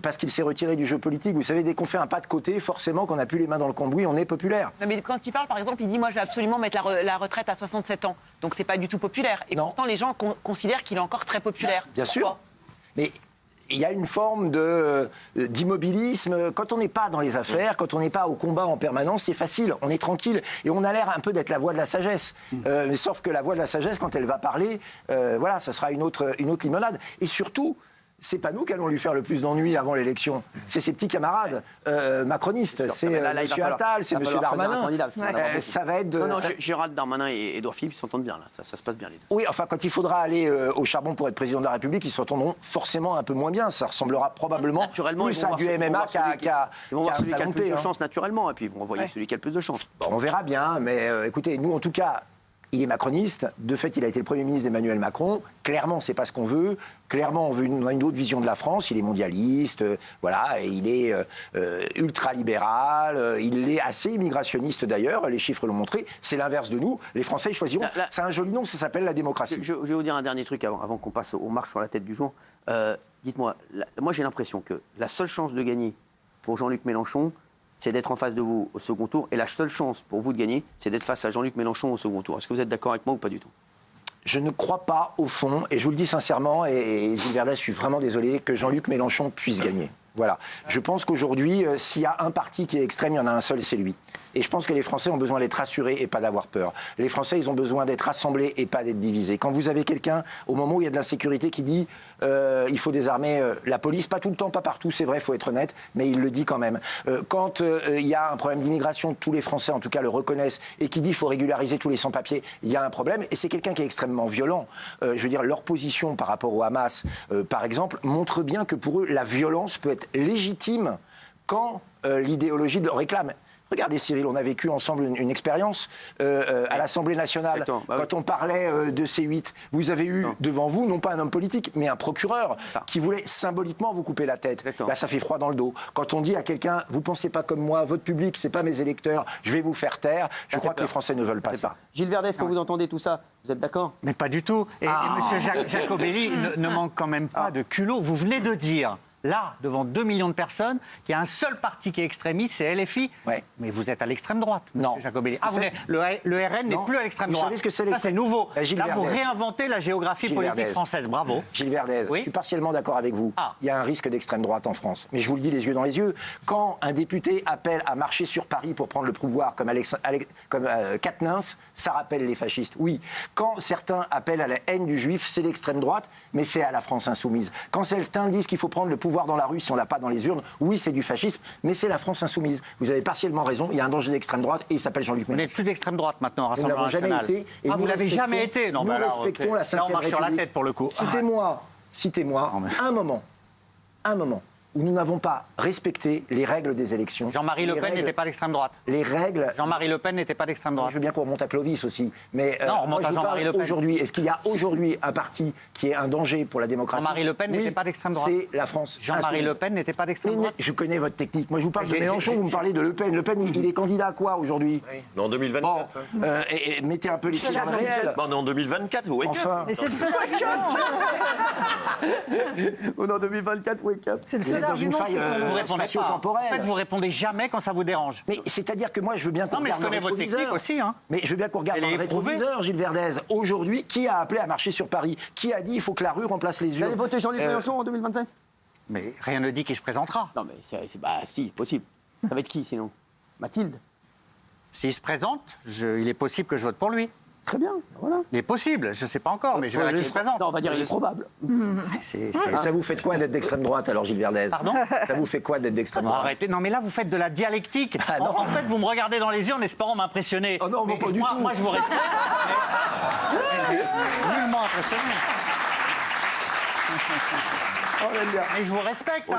Parce qu'il s'est retiré du jeu politique. Vous savez, dès qu'on fait un pas de côté, forcément, qu'on n'a plus les mains dans le cambouis, on est populaire. Non, mais quand il parle, par exemple, il dit « Moi, je vais absolument mettre la retraite à 67 ans ». Donc, c'est pas du tout populaire. Et pourtant, les gens considèrent qu'il est encore très populaire. Bien sûr. Mais il y a une forme d'immobilisme. Quand on n'est pas dans les affaires, quand on n'est pas au combat en permanence, c'est facile, on est tranquille. Et on a l'air un peu d'être la voix de la sagesse. Mais sauf que la voix de la sagesse, quand elle va parler, voilà, ça sera une autre limonade. Et surtout, c'est pas nous qui allons lui faire le plus d'ennuis avant l'élection. C'est ses petits camarades macronistes. C'est M. Attal, c'est M. Darmanin. Ça va être Non, Gérald Darmanin et Édouard Philippe s'entendent bien, là. Ça se passe bien, les deux. Oui, enfin, quand il faudra aller au charbon pour être président de la République, ils s'entendront forcément un peu moins bien. Ça ressemblera probablement plus à du MMA qu'à ils vont voir celui qui a le plus de chance, naturellement, et puis ils vont envoyer celui qui a le plus de chance. Bon, on verra bien, mais écoutez, nous, en tout cas... Il est macroniste. De fait, il a été le Premier ministre d'Emmanuel Macron. Clairement, c'est pas ce qu'on veut. Clairement, on a une autre vision de la France. Il est mondialiste, voilà, et il est ultra-libéral. Il est assez immigrationniste d'ailleurs. Les chiffres l'ont montré. C'est l'inverse de nous. Les Français, ils choisiront. C'est un joli nom, ça s'appelle la démocratie. Je vais vous dire un dernier truc avant qu'on passe aux marches sur la tête du jour. Dites-moi, moi j'ai l'impression que la seule chance de gagner pour Jean-Luc Mélenchon, c'est d'être en face de vous au second tour. Et la seule chance pour vous de gagner, c'est d'être face à Jean-Luc Mélenchon au second tour. Est-ce que vous êtes d'accord avec moi ou pas du tout? Je ne crois pas, au fond, et je vous le dis sincèrement, et Gilles Verdez, je suis vraiment désolé, que Jean-Luc Mélenchon puisse gagner. Voilà. Je pense qu'aujourd'hui, s'il y a un parti qui est extrême, il y en a un seul, c'est lui. Et je pense que les Français ont besoin d'être rassurés et pas d'avoir peur. Les Français, ils ont besoin d'être rassemblés et pas d'être divisés. Quand vous avez quelqu'un, au moment où il y a de l'insécurité, qui dit il faut désarmer la police, pas tout le temps, pas partout, c'est vrai, il faut être honnête, mais il le dit quand même. Quand il y a un problème d'immigration, tous les Français, en tout cas, le reconnaissent, et qui dit qu'il faut régulariser tous les sans-papiers, il y a un problème. Et c'est quelqu'un qui est extrêmement violent. Je veux dire, leur position par rapport au Hamas, par exemple, montre bien que pour eux, la violence peut être légitime quand l'idéologie le réclame. Regardez Cyril, on a vécu ensemble une expérience à l'Assemblée nationale. Quand on parlait de C8, vous avez eu devant vous, non pas un homme politique, mais un procureur qui voulait symboliquement vous couper la tête. Là, ça fait froid dans le dos. Quand on dit à quelqu'un, vous pensez pas comme moi, votre public, c'est pas mes électeurs, je vais vous faire taire, je crois que les Français ne veulent pas ça. Gilles Verdez, quand vous entendez tout ça, vous êtes d'accord? Mais pas du tout. Et M. Jacobelli ne manque quand même pas de culot. Vous venez de dire... Là, devant 2 millions de personnes, qu'il y a un seul parti qui est extrémiste, c'est LFI. Ouais. Mais vous êtes à l'extrême droite, M. Jacobelli. Le RN n'est plus à l'extrême droite. Vous savez ce que c'est l'extrême... Ça, c'est nouveau. Là, vous réinventez la géographie politique française. Bravo. Gilles Verdez, je suis partiellement d'accord avec vous. Il y a un risque d'extrême droite en France. Mais je vous le dis les yeux dans les yeux. Quand un député appelle à marcher sur Paris pour prendre le pouvoir, comme Quatennens, ça rappelle les fascistes. Oui. Quand certains appellent à la haine du juif, c'est l'extrême droite, mais c'est à la France insoumise. Quand certains disent qu'il faut prendre le pouvoir dans la rue si on l'a pas dans les urnes, oui, c'est du fascisme, mais c'est la France insoumise. Vous avez partiellement raison, il y a un danger d'extrême droite et il s'appelle Jean-Luc Mélenchon. Vous n'êtes plus d'extrême droite maintenant, Rassemblement National. Vous l'avez jamais été. Non, nous respectons la 5e République. Là, on marche sur la tête pour le coup. Citez-moi un moment où nous n'avons pas respecté les règles des élections. Jean-Marie Le Pen n'était pas d'extrême droite. Les règles. Jean-Marie Le Pen n'était pas d'extrême droite. Je veux bien qu'on remonte à Clovis aussi. Mais non, on remonte à Jean-Marie Le Pen. Aujourd'hui, est-ce qu'il y a aujourd'hui un parti qui est un danger pour la démocratie? Jean-Marie Le Pen n'était pas d'extrême droite. C'est la France. Jean-Marie Le Pen n'était pas d'extrême droite. Je connais votre technique. Moi, je vous parle de Mélenchon, vous me parlez de Le Pen. Le Pen, il est candidat à quoi aujourd'hui? En 2024. Bon, et mettez un peu les choses dans le réel. On est en 2024, vous wake up. Enfin. Mais c'est le seul On est en 2024, wake up. C'est le seul argument. Vous répondez pas. En fait, vous répondez jamais quand ça vous dérange. Mais c'est-à-dire que moi, je veux bien qu'on regarde je connais votre technique aussi. Hein. Mais je veux bien qu'on regarde dans le rétroviseur, Gilles Verdez. Aujourd'hui, qui a appelé à marcher sur Paris? Qui a dit il faut que la rue remplace les urnes? Vous allez voter Jean-Luc Mélenchon en 2025? Mais rien ne dit qu'il se présentera. Non, mais bah si, possible. Ça va être qui sinon? Mathilde? S'il se présente, il est possible que je vote pour lui. Très bien, voilà. Il est possible, je ne sais pas encore, mais je verrai qu'il se présente. Non, on va dire il est probable. Et ça vous fait quoi d'être d'extrême droite alors, Gilles Verdez? Pardon? Ça vous fait quoi d'être d'extrême droite? Arrêtez, non mais là vous faites de la dialectique. En fait, vous me regardez dans les yeux en espérant m'impressionner. Oh non, mais pas du tout. Moi je vous respecte. Nullement impressionné. Mais je vous respecte.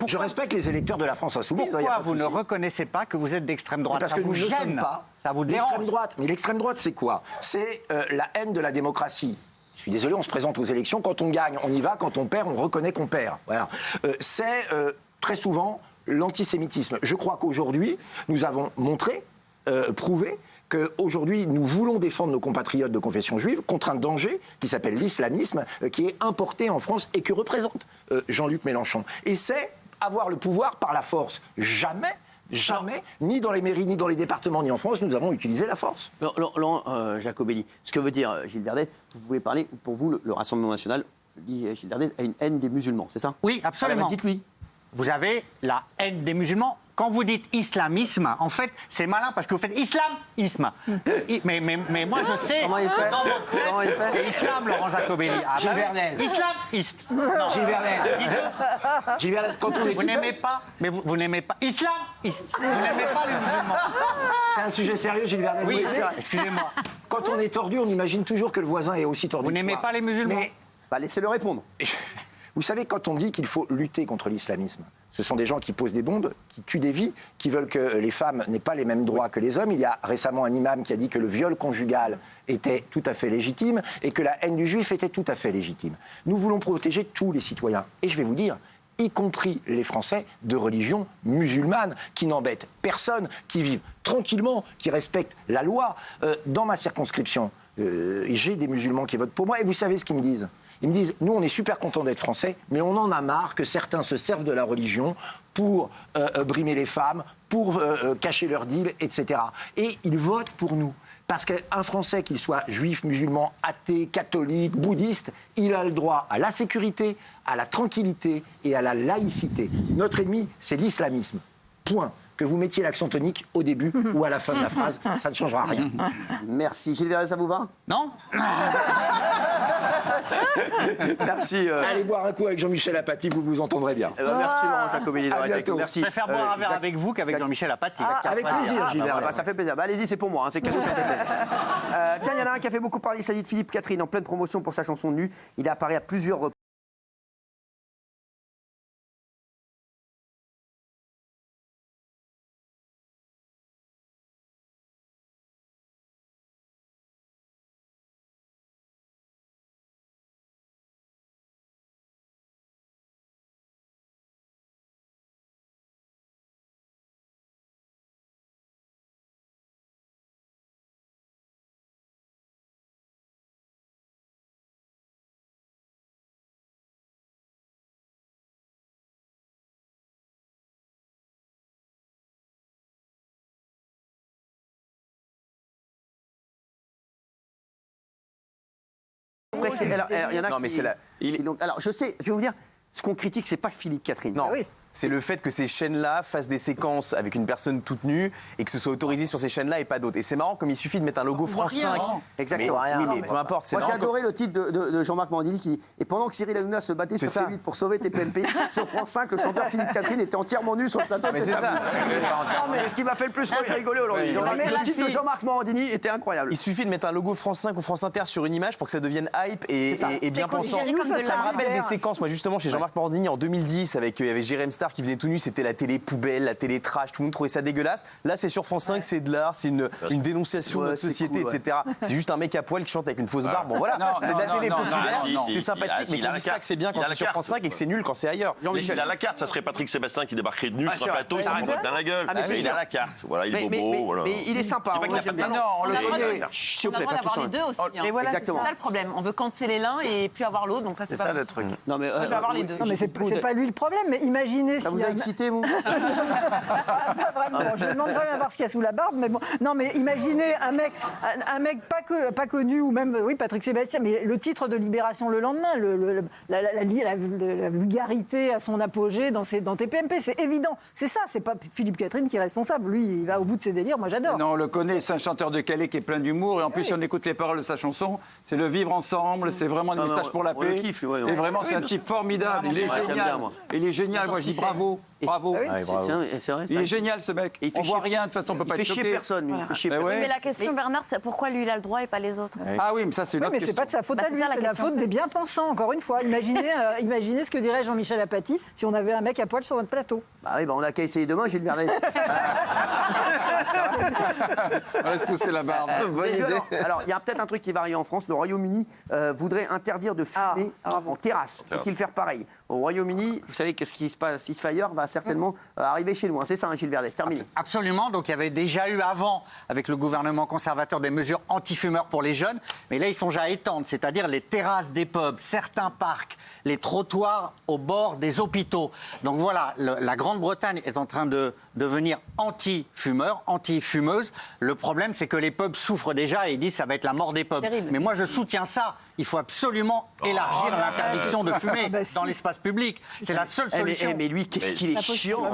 Je respecte les électeurs de la France insoumise. Pourquoi vous ne reconnaissez pas que vous êtes d'extrême droite? Parce que nous ne sommes pas. Ça vous dérange? L'extrême droite. Mais l'extrême droite, c'est quoi? C'est la haine de la démocratie. Je suis désolé, on se présente aux élections. Quand on gagne, on y va. Quand on perd, on reconnaît qu'on perd. Voilà. C'est très souvent l'antisémitisme. Je crois qu'aujourd'hui, nous avons montré, prouvé, qu'aujourd'hui, nous voulons défendre nos compatriotes de confession juive contre un danger qui s'appelle l'islamisme, qui est importé en France et que représente Jean-Luc Mélenchon. Et c'est avoir le pouvoir par la force. Jamais, ni dans les mairies, ni dans les départements, ni en France, nous avons utilisé la force. Laurent Jacobelli, ce que veut dire Gilles Verdez, vous pouvez parler, pour vous, le Rassemblement national, je dis Gilles Verdez, a une haine des musulmans, c'est ça? Oui, absolument. Dites-lui. Vous avez la haine des musulmans. Quand vous dites islamisme, en fait, c'est malin parce que vous faites islamisme. Mais moi, je sais. Comment il fait? Dans votre tête, c'est islam, Laurent Jacobelli. Gilles Verdez. Islamiste. Gilles Verdez. Gilles Verdez, quand on Vous n'aimez pas, mais vous n'aimez pas islamiste. Vous n'aimez pas les musulmans. C'est un sujet sérieux, Gilles Verdez. Oui, c'est vrai. Excusez-moi. Quand on est tordu, on imagine toujours que le voisin est aussi tordu. Vous n'aimez pas les musulmans? Bah, laissez-le répondre. Vous savez, quand on dit qu'il faut lutter contre l'islamisme, ce sont des gens qui posent des bombes, qui tuent des vies, qui veulent que les femmes n'aient pas les mêmes droits que les hommes. Il y a récemment un imam qui a dit que le viol conjugal était tout à fait légitime et que la haine du juif était tout à fait légitime. Nous voulons protéger tous les citoyens. Et je vais vous dire, y compris les Français de religion musulmane, qui n'embêtent personne, qui vivent tranquillement, qui respectent la loi. Dans ma circonscription, j'ai des musulmans qui votent pour moi, et vous savez ce qu'ils me disent? Ils me disent, nous on est super contents d'être français, mais on en a marre que certains se servent de la religion pour brimer les femmes, pour cacher leur deal, etc. Et ils votent pour nous. Parce qu'un Français, qu'il soit juif, musulman, athée, catholique, bouddhiste, il a le droit à la sécurité, à la tranquillité et à la laïcité. Notre ennemi, c'est l'islamisme. Point. Que vous mettiez l'accent tonique au début ou à la fin de la phrase, ça ne changera rien. Merci. Gilles Verdez, ça vous va? Non. Merci. Allez boire un coup avec Jean-Michel Apathy, vous vous entendrez bien. Merci Laurent Jacobelli d'avoir été avec nous. Merci. Je préfère boire un verre avec vous qu'avec Jean-Michel Apathy. Avec plaisir, Gilles Verdez. Ça fait plaisir. Bah, allez-y, c'est pour moi. Hein, c'est cadeau, ça fait plaisir. Tiens, il y en a un qui a fait beaucoup parler. Il s'agit de Philippe Catherine, en pleine promotion pour sa chanson Nue. Il est apparu à plusieurs reprises. Après, il y en a qui... Alors, je sais, je vais vous dire, ce qu'on critique, c'est pas Philippe Catherine. Non. Oui. c'est le fait que ces chaînes-là fassent des séquences avec une personne toute nue et que ce soit autorisé sur ces chaînes-là et pas d'autres. Et c'est marrant, comme il suffit de mettre un logo France 5. Exactement. Mais peu importe. Moi, j'ai adoré le titre de Jean-Marc Morandini qui dit et pendant que Cyril Hanouna se battait sur C8 pour sauver TPMP, sur France 5, le chanteur Philippe Catherine était entièrement nu sur le plateau. Mais c'est ça. C'est ce qui m'a fait le plus rigoler aujourd'hui. Le titre de Jean-Marc Morandini était incroyable. Il suffit de mettre un logo France 5 ou France Inter sur une image pour que ça devienne hype et bien pensant. Ça me rappelle des séquences, moi justement, chez Jean-Marc Morandini en 2010 avec Jérém Star qui venait tout nu, c'était la télé poubelle, la télé trash, tout le monde trouvait ça dégueulasse. Là, c'est sur France 5, c'est de l'art, c'est une dénonciation de notre société, etc. C'est juste un mec à poil qui chante avec une fausse barbe. Bon voilà, c'est de la télé populaire, c'est sympathique, mais qu'on dise pas que c'est bien quand c'est sur France 5 et que c'est nul quand c'est ailleurs. Il a la carte, ça serait Patrick Sébastien qui débarquerait de nu sur un plateau, il s'en prendrait plein la gueule. Il a la carte, voilà, il est beau. Mais il est sympa. Non, on le connaît. On a le droit d'avoir les deux aussi. Mais voilà, c'est ça le problème. On veut canceller l'un et puis avoir l'autre, donc ça c'est pas le truc. Non mais je veux avoir les deux. Non mais c'est pas lui le problème. Mais imaginez ça vous a excité vous? Pas vraiment. Je demande vraiment à voir ce qu'il y a sous la barbe, mais bon. Non mais imaginez un mec pas connu ou même Patrick Sébastien, mais le titre de Libération le lendemain, la vulgarité à son apogée dans TPMP, c'est évident. C'est ça, c'est pas Philippe Catherine qui est responsable. Lui, il va au bout de ses délires. Moi, j'adore. Non, on le connaît, c'est un chanteur de Calais qui est plein d'humour. Et en plus, si on écoute les paroles de sa chanson, c'est le vivre ensemble, c'est vraiment des messages pour la paix. Et vraiment, c'est un type formidable. Il est génial. Il est génial. Moi, je dis bravo. Bravo. C'est vrai. Il est génial, ce mec. On voit rien, de toute façon, on peut pas être choqué. Il fait chier personne. Mais la question, Bernard, c'est pourquoi lui, il a le droit et pas les autres? Ah oui, mais ça, c'est une autre question. Mais c'est pas de sa faute à lui, c'est la faute des bien-pensants, encore une fois. Imaginez ce que dirait Jean-Michel Apathy si on avait un mec à poil sur notre plateau. Bah oui, on a qu'à essayer demain, Gilles Verdez. On laisse pousser la barbe. Bonne idée. Alors, il y a peut-être un truc qui va arriver en France. Le Royaume-Uni voudrait interdire de fumer en terrasse. Faut-il faire pareil? Au Royaume-Uni, vous savez que ce qui se passe ailleurs va certainement arriver chez nous. C'est ça, Gilles Verdez, c'est terminé. Absolument. Donc, il y avait déjà eu avant, avec le gouvernement conservateur, des mesures anti-fumeurs pour les jeunes. Mais là, ils songent à étendre, c'est-à-dire les terrasses des pubs, certains parcs, les trottoirs au bord des hôpitaux. Donc voilà, la Grande-Bretagne est en train de devenir anti-fumeurs, anti-fumeuses. Le problème, c'est que les pubs souffrent déjà et ils disent que ça va être la mort des pubs. Mais moi, je soutiens ça. Il faut absolument élargir l'interdiction de fumer dans l'espace public. C'est la seule solution. Mais lui, qu'est-ce qu'il est chiant.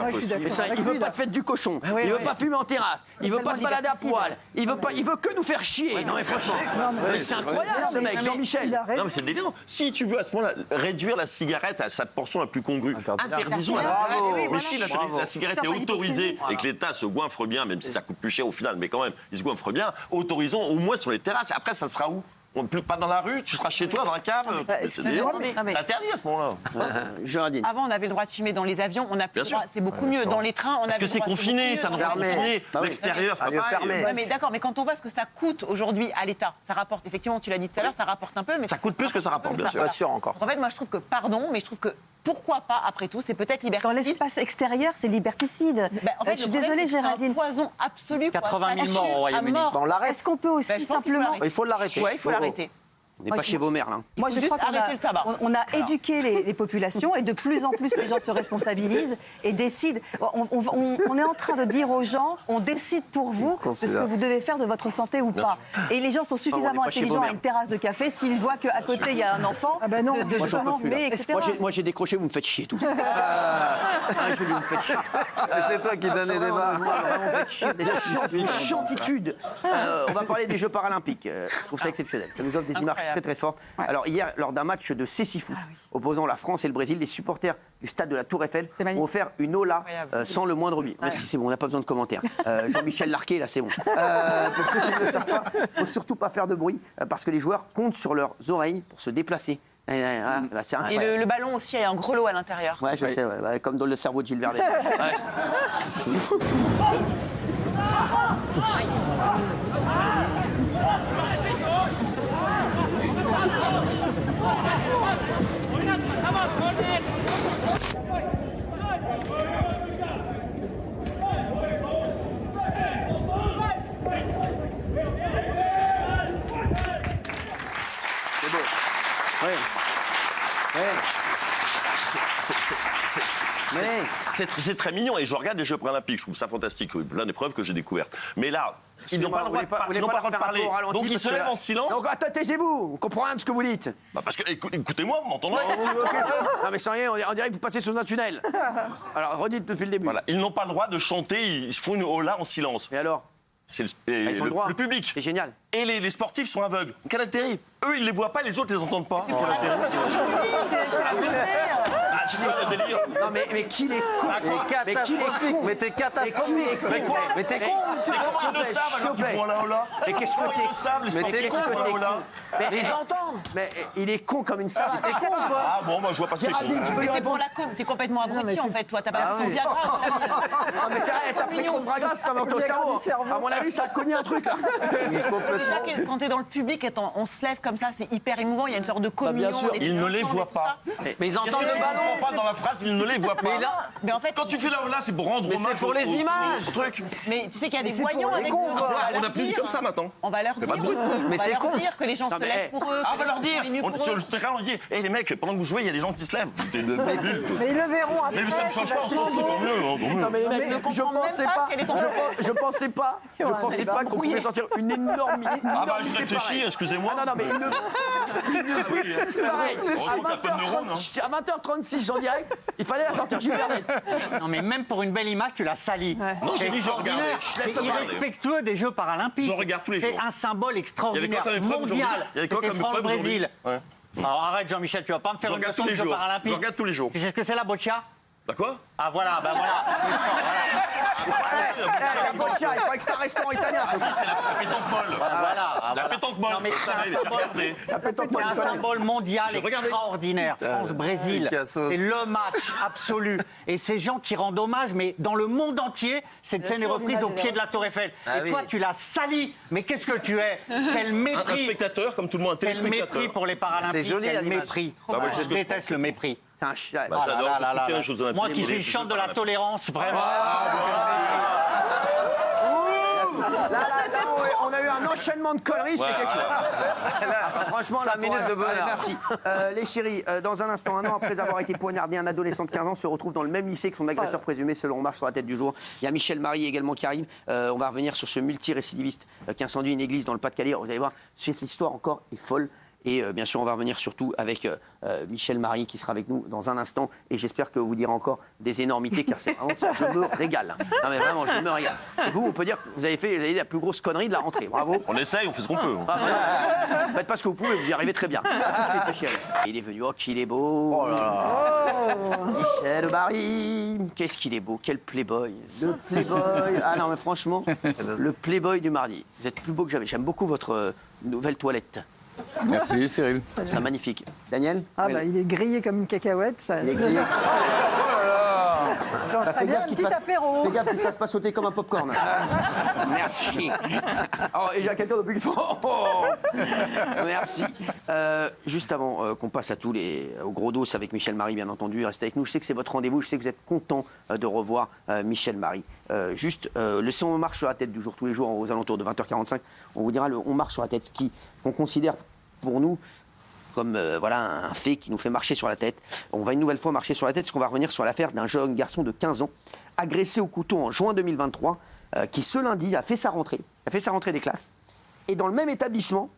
Il veut pas de fête du cochon. Il veut pas fumer en terrasse. Il veut pas se balader à poil. Il veut que nous faire chier. Non mais franchement. C'est incroyable ce mec, Jean-Michel. Non mais c'est délirant. Si tu veux à ce moment-là réduire la cigarette à sa portion la plus congrue, interdisons la cigarette. Mais si la cigarette est autorisée et que l'État se goinfre bien, même si ça coûte plus cher au final, mais quand même, il se goinfre bien, autorisons au moins sur les terrasses. Après, ça sera où? Pas dans la rue, tu seras chez toi, dans la cave. C'est interdit à ce moment-là. Avant, on avait le droit de fumer dans les avions, on a plus le droit. C'est beaucoup mieux. Dans les trains, on a parce que c'est confiné, ça, non confiné. L'extérieur, c'est pas pareil. Mais d'accord, mais quand on voit ce que ça coûte aujourd'hui à l'État, ça rapporte, effectivement, tu l'as dit tout à l'heure, ça rapporte un peu. Mais ça coûte plus que ça rapporte, bien sûr. Pas sûr encore. En fait, moi, je trouve que, mais je trouve que pourquoi pas, après tout, c'est peut-être liberticide. Dans l'espace extérieur, c'est liberticide. En fait, je suis désolée, Géraldine. C'est un poison absolu. 80 000 morts au Royaume-Uni. Est-ce qu'on peut aussi simplement... Il faut l'arrêter. Oui, il faut l'arrêter. On n'est pas chez vos mères, là. Moi, je crois qu'on a éduqué les populations et de plus en plus, les gens se responsabilisent et décident. On est en train de dire aux gens, on décide pour vous de ce que vous devez faire de votre santé ou pas. Et les gens sont suffisamment intelligents à une terrasse de café s'ils voient qu'à côté, il y a un enfant de jeune enlevé, etc. Moi, j'ai décroché, vous me faites chier, tout ça. Vous me faites chier. C'est toi qui donnes les débats. Une chiantitude. On va parler des Jeux paralympiques. Je trouve ça exceptionnel. Ça nous offre des images très très fort. Alors hier, lors d'un match de cécifoot opposant la France et le Brésil, les supporters du stade de la Tour Eiffel ont offert une ola sans le moindre bruit. Ouais. C'est bon, on n'a pas besoin de commentaires. Jean-Michel Larquet, là, c'est bon. Pour ceux qui ne le savent pas, il ne faut surtout pas faire de bruit parce que les joueurs comptent sur leurs oreilles pour se déplacer. Et le ballon aussi a un grelot à l'intérieur. Ouais, je sais, comme dans le cerveau de Gilles Verdez. c'est très mignon. Et je regarde les Jeux Paralympiques, je trouve ça fantastique. Plein d'épreuves que j'ai découvertes. Mais là, ils n'ont pas le droit de parler. Donc ils se lèvent en silence. Donc attends, taisez-vous, on comprend rien de ce que vous dites. Bah parce que, écoutez-moi, vous m'entendrez. Non mais sans rien, on dirait que vous passez sous un tunnel. Alors redites depuis le début. Voilà, ils n'ont pas le droit de chanter, ils font une hola en silence. Et alors? C'est le public. C'est génial. Et les sportifs sont aveugles. Quel intérêt? Eux, ils les voient pas, les autres, ils les entendent pas. Quel intérêt? Tu vois le délire? Non mais qu'il est con. Mais catastrophique. Mais t'es catastrophique. Mais quoi? Mais t'es con. Mais comment ils le savent alors qu'ils font la hola? Mais qu'est-ce que ils le savent, les sportifs qui font la hola? Mais ils entendent. Mais il est con comme une salle. C'est con ou quoi? Ah bon, moi je vois pas ce qu'il est con. Mais c'est pour la com, t'es complètement abruti en fait, toi, t'as pas son Viagra. Non mais c'est vrai, t'as pris trop de Bragas, ça manque au cerveau. À mon avis, ça a cogné un truc là. Déjà, quand t'es dans le public, on se lève comme ça, c'est hyper émouvant, il y a une sorte de communion. Ils ne les voient pas. Mais ils entendent le ballon. Tu comprends pas dans la phrase, ils ne les voient pas. Mais en fait, quand tu fais la hola, c'est pour rendre hommage pour les images. au truc. Mais tu sais qu'il y a des voyants avec nous. On n'a plus dit comme ça maintenant. On va leur dire que les gens se lèvent pour eux. Ah, on va leur dire. Sur le terrain, on dit hé les mecs, pendant que vous jouez, il y a des gens qui se lèvent. Mais ils le verront après. Mais ça me change pas, tant mieux. Non mais les mecs, je pensais pas qu'on pouvait sortir une énorme. Ah bah je réfléchis, excusez-moi. Non mais c'est pareil. À 20h36, j'en direct, il fallait la sortir, Gilles Verdez. Non mais même pour une belle image, tu l'as salie. Non, j'ai dit je regarde. C'est irrespectueux des Jeux Paralympiques. Je regarde tous les jours. C'est un symbole extraordinaire, mondial. C'était France-Brésil. Alors arrête Jean-Michel, tu vas pas me faire une leçon de Jeux Paralympiques. Je regarde tous les jours. Tu sais ce que c'est la boccia? Bah quoi? Ah voilà, bah voilà. La boccia, il croit que c'est un restaurant italien. C'est la pétanque molle. Voilà. La pétanque molle. Non mais c'est un symbole mondial extraordinaire. France-Brésil, c'est le match absolu. Et ces gens qui rendent hommage, mais dans le monde entier, cette scène est reprise au pied de la Tour Eiffel. Et toi, tu l'as sali. Mais qu'est-ce que tu es? Quel mépris. Un spectateur, comme tout le monde, un téléspectateur. Quel mépris pour les Paralympiques. C'est joli, quel mépris. Je déteste le mépris. C'est un chat. J'adore. Moi qui suis le champ de la tolérance, vraiment. Là, on a eu un enchaînement de conneries, c'était quelque chose. Franchement, 5 minutes de bonheur. Merci. Les chéris, dans un instant, un an après avoir été poignardé, un adolescent de 15 ans se retrouve dans le même lycée que son agresseur présumé, selon On marche sur la tête du jour. Il y a Michel Marie également qui arrive. On va revenir sur ce multirécidiviste qui incendie une église dans le Pas-de-Calais. Vous allez voir, cette histoire encore est folle. Et bien sûr, on va revenir surtout avec Michel Marie qui sera avec nous dans un instant. Et j'espère que vous direz encore des énormités, car c'est vraiment ça, je me régale. Non mais vraiment, je me régale. Et vous, on peut dire que vous avez fait la plus grosse connerie de la rentrée. Bravo. On essaye, on fait ce qu'on peut. Faites pas ce que vous pouvez, vous y arrivez très bien. Michel. Il est venu, oh qu'il est beau. Oh là là. Michel Marie, qu'est-ce qu'il est beau, quel playboy. Le playboy. Ah non mais franchement, le playboy du mardi. Vous êtes plus beau que jamais. J'aime beaucoup votre nouvelle toilette. Merci Cyril. C'est magnifique. Daniel? Ah bah il est grillé comme une cacahuète. Il est grillé. Genre, Fais gaffe qu'il apéro. Fais gaffe qu'il ne te fasse pas sauter comme un popcorn. Merci. Oh, et j'ai quelqu'un depuis le fond. Oh. Merci. Juste avant qu'on passe au gros dos avec Michel Marie, bien entendu, restez avec nous. Je sais que c'est votre rendez-vous. Je sais que vous êtes content de revoir Michel Marie. Juste, si on marche sur la tête du jour, tous les jours, aux alentours de 20h45, on vous dira on marche sur la tête, qu'on considère pour nous comme un fait qui nous fait marcher sur la tête. On va une nouvelle fois marcher sur la tête parce qu'on va revenir sur l'affaire d'un jeune garçon de 15 ans agressé au couteau en juin 2023 qui ce lundi a fait sa rentrée des classes. Et dans le même établissement,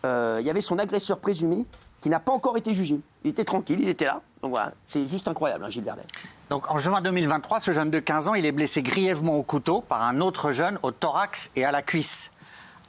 il y avait son agresseur présumé qui n'a pas encore été jugé. Il était tranquille, il était là. Donc voilà, c'est juste incroyable, Gilles Verdez. Donc en juin 2023, ce jeune de 15 ans, il est blessé grièvement au couteau par un autre jeune au thorax et à la cuisse.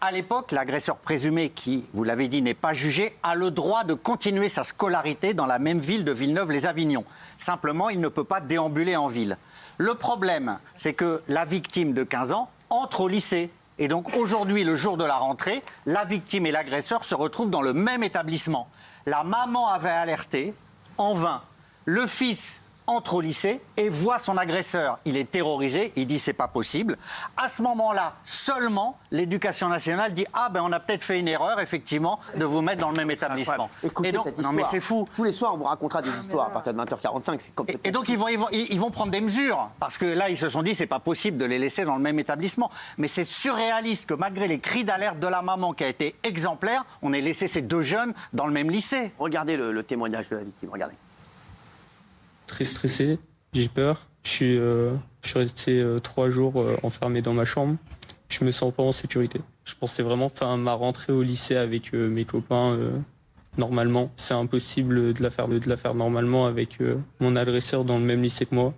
À l'époque, l'agresseur présumé, qui, vous l'avez dit, n'est pas jugé, a le droit de continuer sa scolarité dans la même ville de Villeneuve-les-Avignon. Simplement, il ne peut pas déambuler en ville. Le problème, c'est que la victime de 15 ans entre au lycée. Et donc aujourd'hui, le jour de la rentrée, la victime et l'agresseur se retrouvent dans le même établissement. La maman avait alerté, en vain. Le fils entre au lycée et voit son agresseur. Il est terrorisé, il dit c'est pas possible. À ce moment-là, seulement, l'éducation nationale dit ah ben on a peut-être fait une erreur, effectivement, de vous mettre dans le même établissement. Écoutez et donc, cette histoire. non mais c'est fou. Tous les soirs, on vous racontera des histoires à partir de 20h45. C'est complètement et donc ils vont prendre des mesures, parce que là ils se sont dit c'est pas possible de les laisser dans le même établissement. Mais c'est surréaliste que malgré les cris d'alerte de la maman qui a été exemplaire, on ait laissé ces deux jeunes dans le même lycée. Regardez le témoignage de la victime, regardez. très stressé, j'ai peur. Je suis resté 3 jours enfermé dans ma chambre. Je me sens pas en sécurité. Je pensais vraiment faire ma rentrée au lycée avec mes copains normalement. C'est impossible de la faire normalement avec mon agresseur dans le même lycée que moi.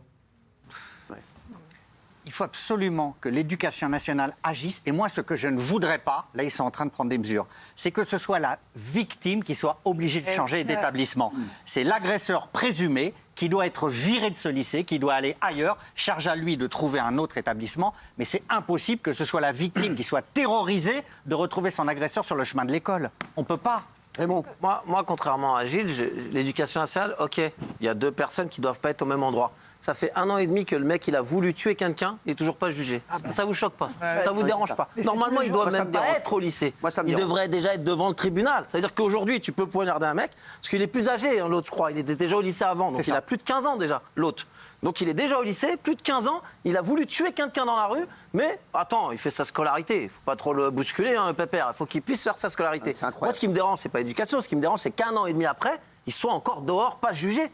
Il faut absolument que l'éducation nationale agisse. Et moi, ce que je ne voudrais pas, là, ils sont en train de prendre des mesures, c'est que ce soit la victime qui soit obligée de changer d'établissement. C'est l'agresseur présumé qui doit être viré de ce lycée, qui doit aller ailleurs, charge à lui de trouver un autre établissement. Mais c'est impossible que ce soit la victime qui soit terrorisée de retrouver son agresseur sur le chemin de l'école. On ne peut pas. Raymond, moi, contrairement à Gilles, l'éducation nationale, ok, il y a 2 personnes qui ne doivent pas être au même endroit. Ça fait 1 an et demi que le mec, il a voulu tuer quelqu'un, il n'est toujours pas jugé. Ça vous choque pas? Ça vous dérange pas? Normalement, il doit même pas être au lycée. Il devrait déjà être devant le tribunal. Ça veut dire qu'aujourd'hui, tu peux poignarder un mec, parce qu'il est plus âgé, hein, l'autre, je crois. Il était déjà au lycée avant, donc il a plus de 15 ans déjà, l'autre. Donc il est déjà au lycée, plus de 15 ans, il a voulu tuer quelqu'un dans la rue, mais attends, il fait sa scolarité, il ne faut pas trop le bousculer, hein, le pépère, il faut qu'il puisse faire sa scolarité. Moi, ce qui me dérange, c'est pas l'éducation, ce qui me dérange, c'est qu'1 an et demi après, il soit encore dehors, pas jugé.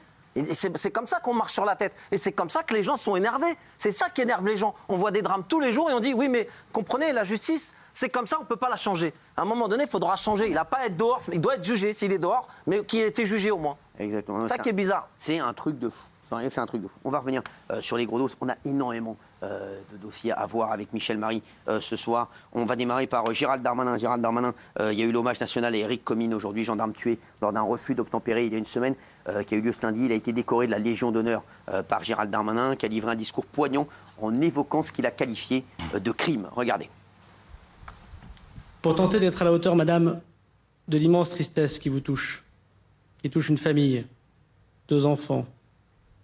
C'est comme ça qu'on marche sur la tête. Et c'est comme ça que les gens sont énervés. C'est ça qui énerve les gens. On voit des drames tous les jours et on dit, oui, mais comprenez, la justice, c'est comme ça, on ne peut pas la changer. À un moment donné, il faudra changer. Il n'a pas à être dehors, il doit être jugé s'il est dehors, mais qu'il ait été jugé au moins. Exactement. C'est ça qui est bizarre. C'est un truc de fou. C'est un truc de fou. On va revenir sur les gros dos. On a énormément de dossiers à voir avec Michel Marie ce soir. On va démarrer par Gérald Darmanin. Gérald Darmanin, il y a eu l'hommage national à Éric Comines aujourd'hui, gendarme tué lors d'un refus d'obtempérer il y a une semaine, qui a eu lieu ce lundi. Il a été décoré de la Légion d'honneur par Gérald Darmanin, qui a livré un discours poignant en évoquant ce qu'il a qualifié de crime. Regardez. Pour tenter d'être à la hauteur, madame, de l'immense tristesse qui vous touche, qui touche une famille, 2 enfants,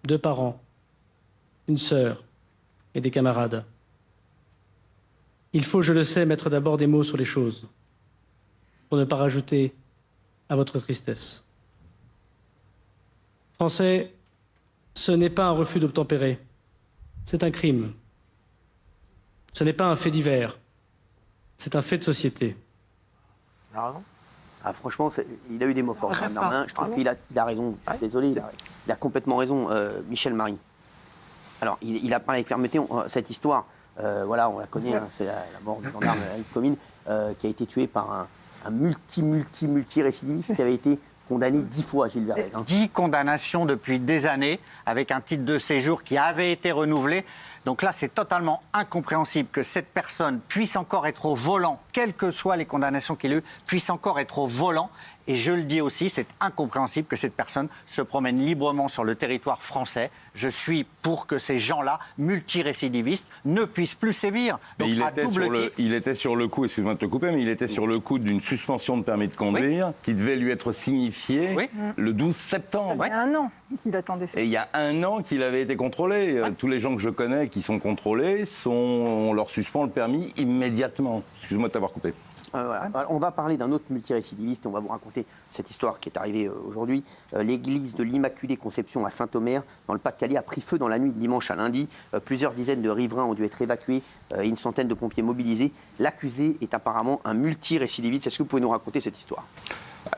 2 parents, une sœur et des camarades. Il faut, je le sais, mettre d'abord des mots sur les choses, pour ne pas rajouter à votre tristesse. Français, ce n'est pas un refus d'obtempérer, c'est un crime. Ce n'est pas un fait divers, c'est un fait de société. Il a raison. Ah, franchement, il a eu des mots forts. Je trouve qu'il a raison. Je suis désolé, il a complètement raison, Michel Marie. Alors, il a parlé avec fermeté. Cette histoire, voilà, on la connaît. Hein, c'est la mort du gendarme Éric Comines, qui a été tué par un multi-récidiviste qui avait été condamné 10 fois, Gilles Verdez. 10 condamnations depuis des années, avec un titre de séjour qui avait été renouvelé. Donc là, c'est totalement incompréhensible que cette personne puisse encore être au volant, quelles que soient les condamnations qu'il a eues, puisse encore être au volant. Et je le dis aussi, c'est incompréhensible que cette personne se promène librement sur le territoire français. Je suis pour que ces gens-là, multirécidivistes, ne puissent plus sévir. Donc, il était sur le coup, excuse-moi de te couper, mais il était sur le coup d'une suspension de permis de conduire qui devait lui être signifiée le 12 septembre. Ça faisait 1 an qu'il attendait ça. Et il y a 1 an qu'il avait été contrôlé. Tous les gens que je connais qui sont contrôlés, on leur suspend le permis immédiatement. Excuse-moi de t'avoir coupé. Voilà. On va parler d'un autre multirécidiviste et on va vous raconter cette histoire qui est arrivée aujourd'hui. L'église de l'Immaculée Conception à Saint-Omer, dans le Pas-de-Calais, a pris feu dans la nuit de dimanche à lundi. Plusieurs dizaines de riverains ont dû être évacués et une centaine de pompiers mobilisés. L'accusé est apparemment un multirécidiviste. Est-ce que vous pouvez nous raconter cette histoire ?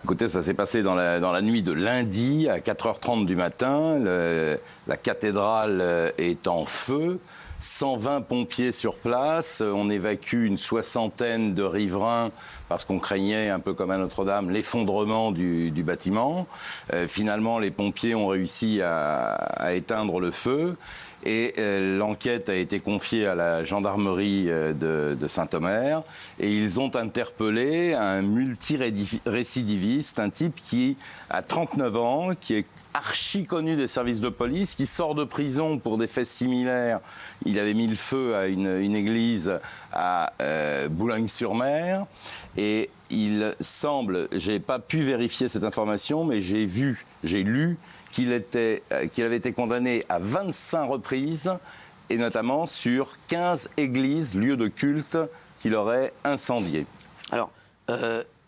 Écoutez, ça s'est passé dans la nuit de lundi à 4h30 du matin. La cathédrale est en feu. 120 pompiers sur place, on évacue une 60aine de riverains parce qu'on craignait, un peu comme à Notre-Dame, l'effondrement du bâtiment. Finalement, les pompiers ont réussi à éteindre le feu et l'enquête a été confiée à la gendarmerie de Saint-Omer et ils ont interpellé un multirécidiviste, un type qui a 39 ans, qui est archi connu des services de police, qui sort de prison pour des faits similaires. Il avait mis le feu à une église à Boulogne-sur-Mer et il semble, j'ai pas pu vérifier cette information, mais j'ai lu qu'il avait été condamné à 25 reprises et notamment sur 15 églises, lieux de culte qu'il aurait incendiés. Alors,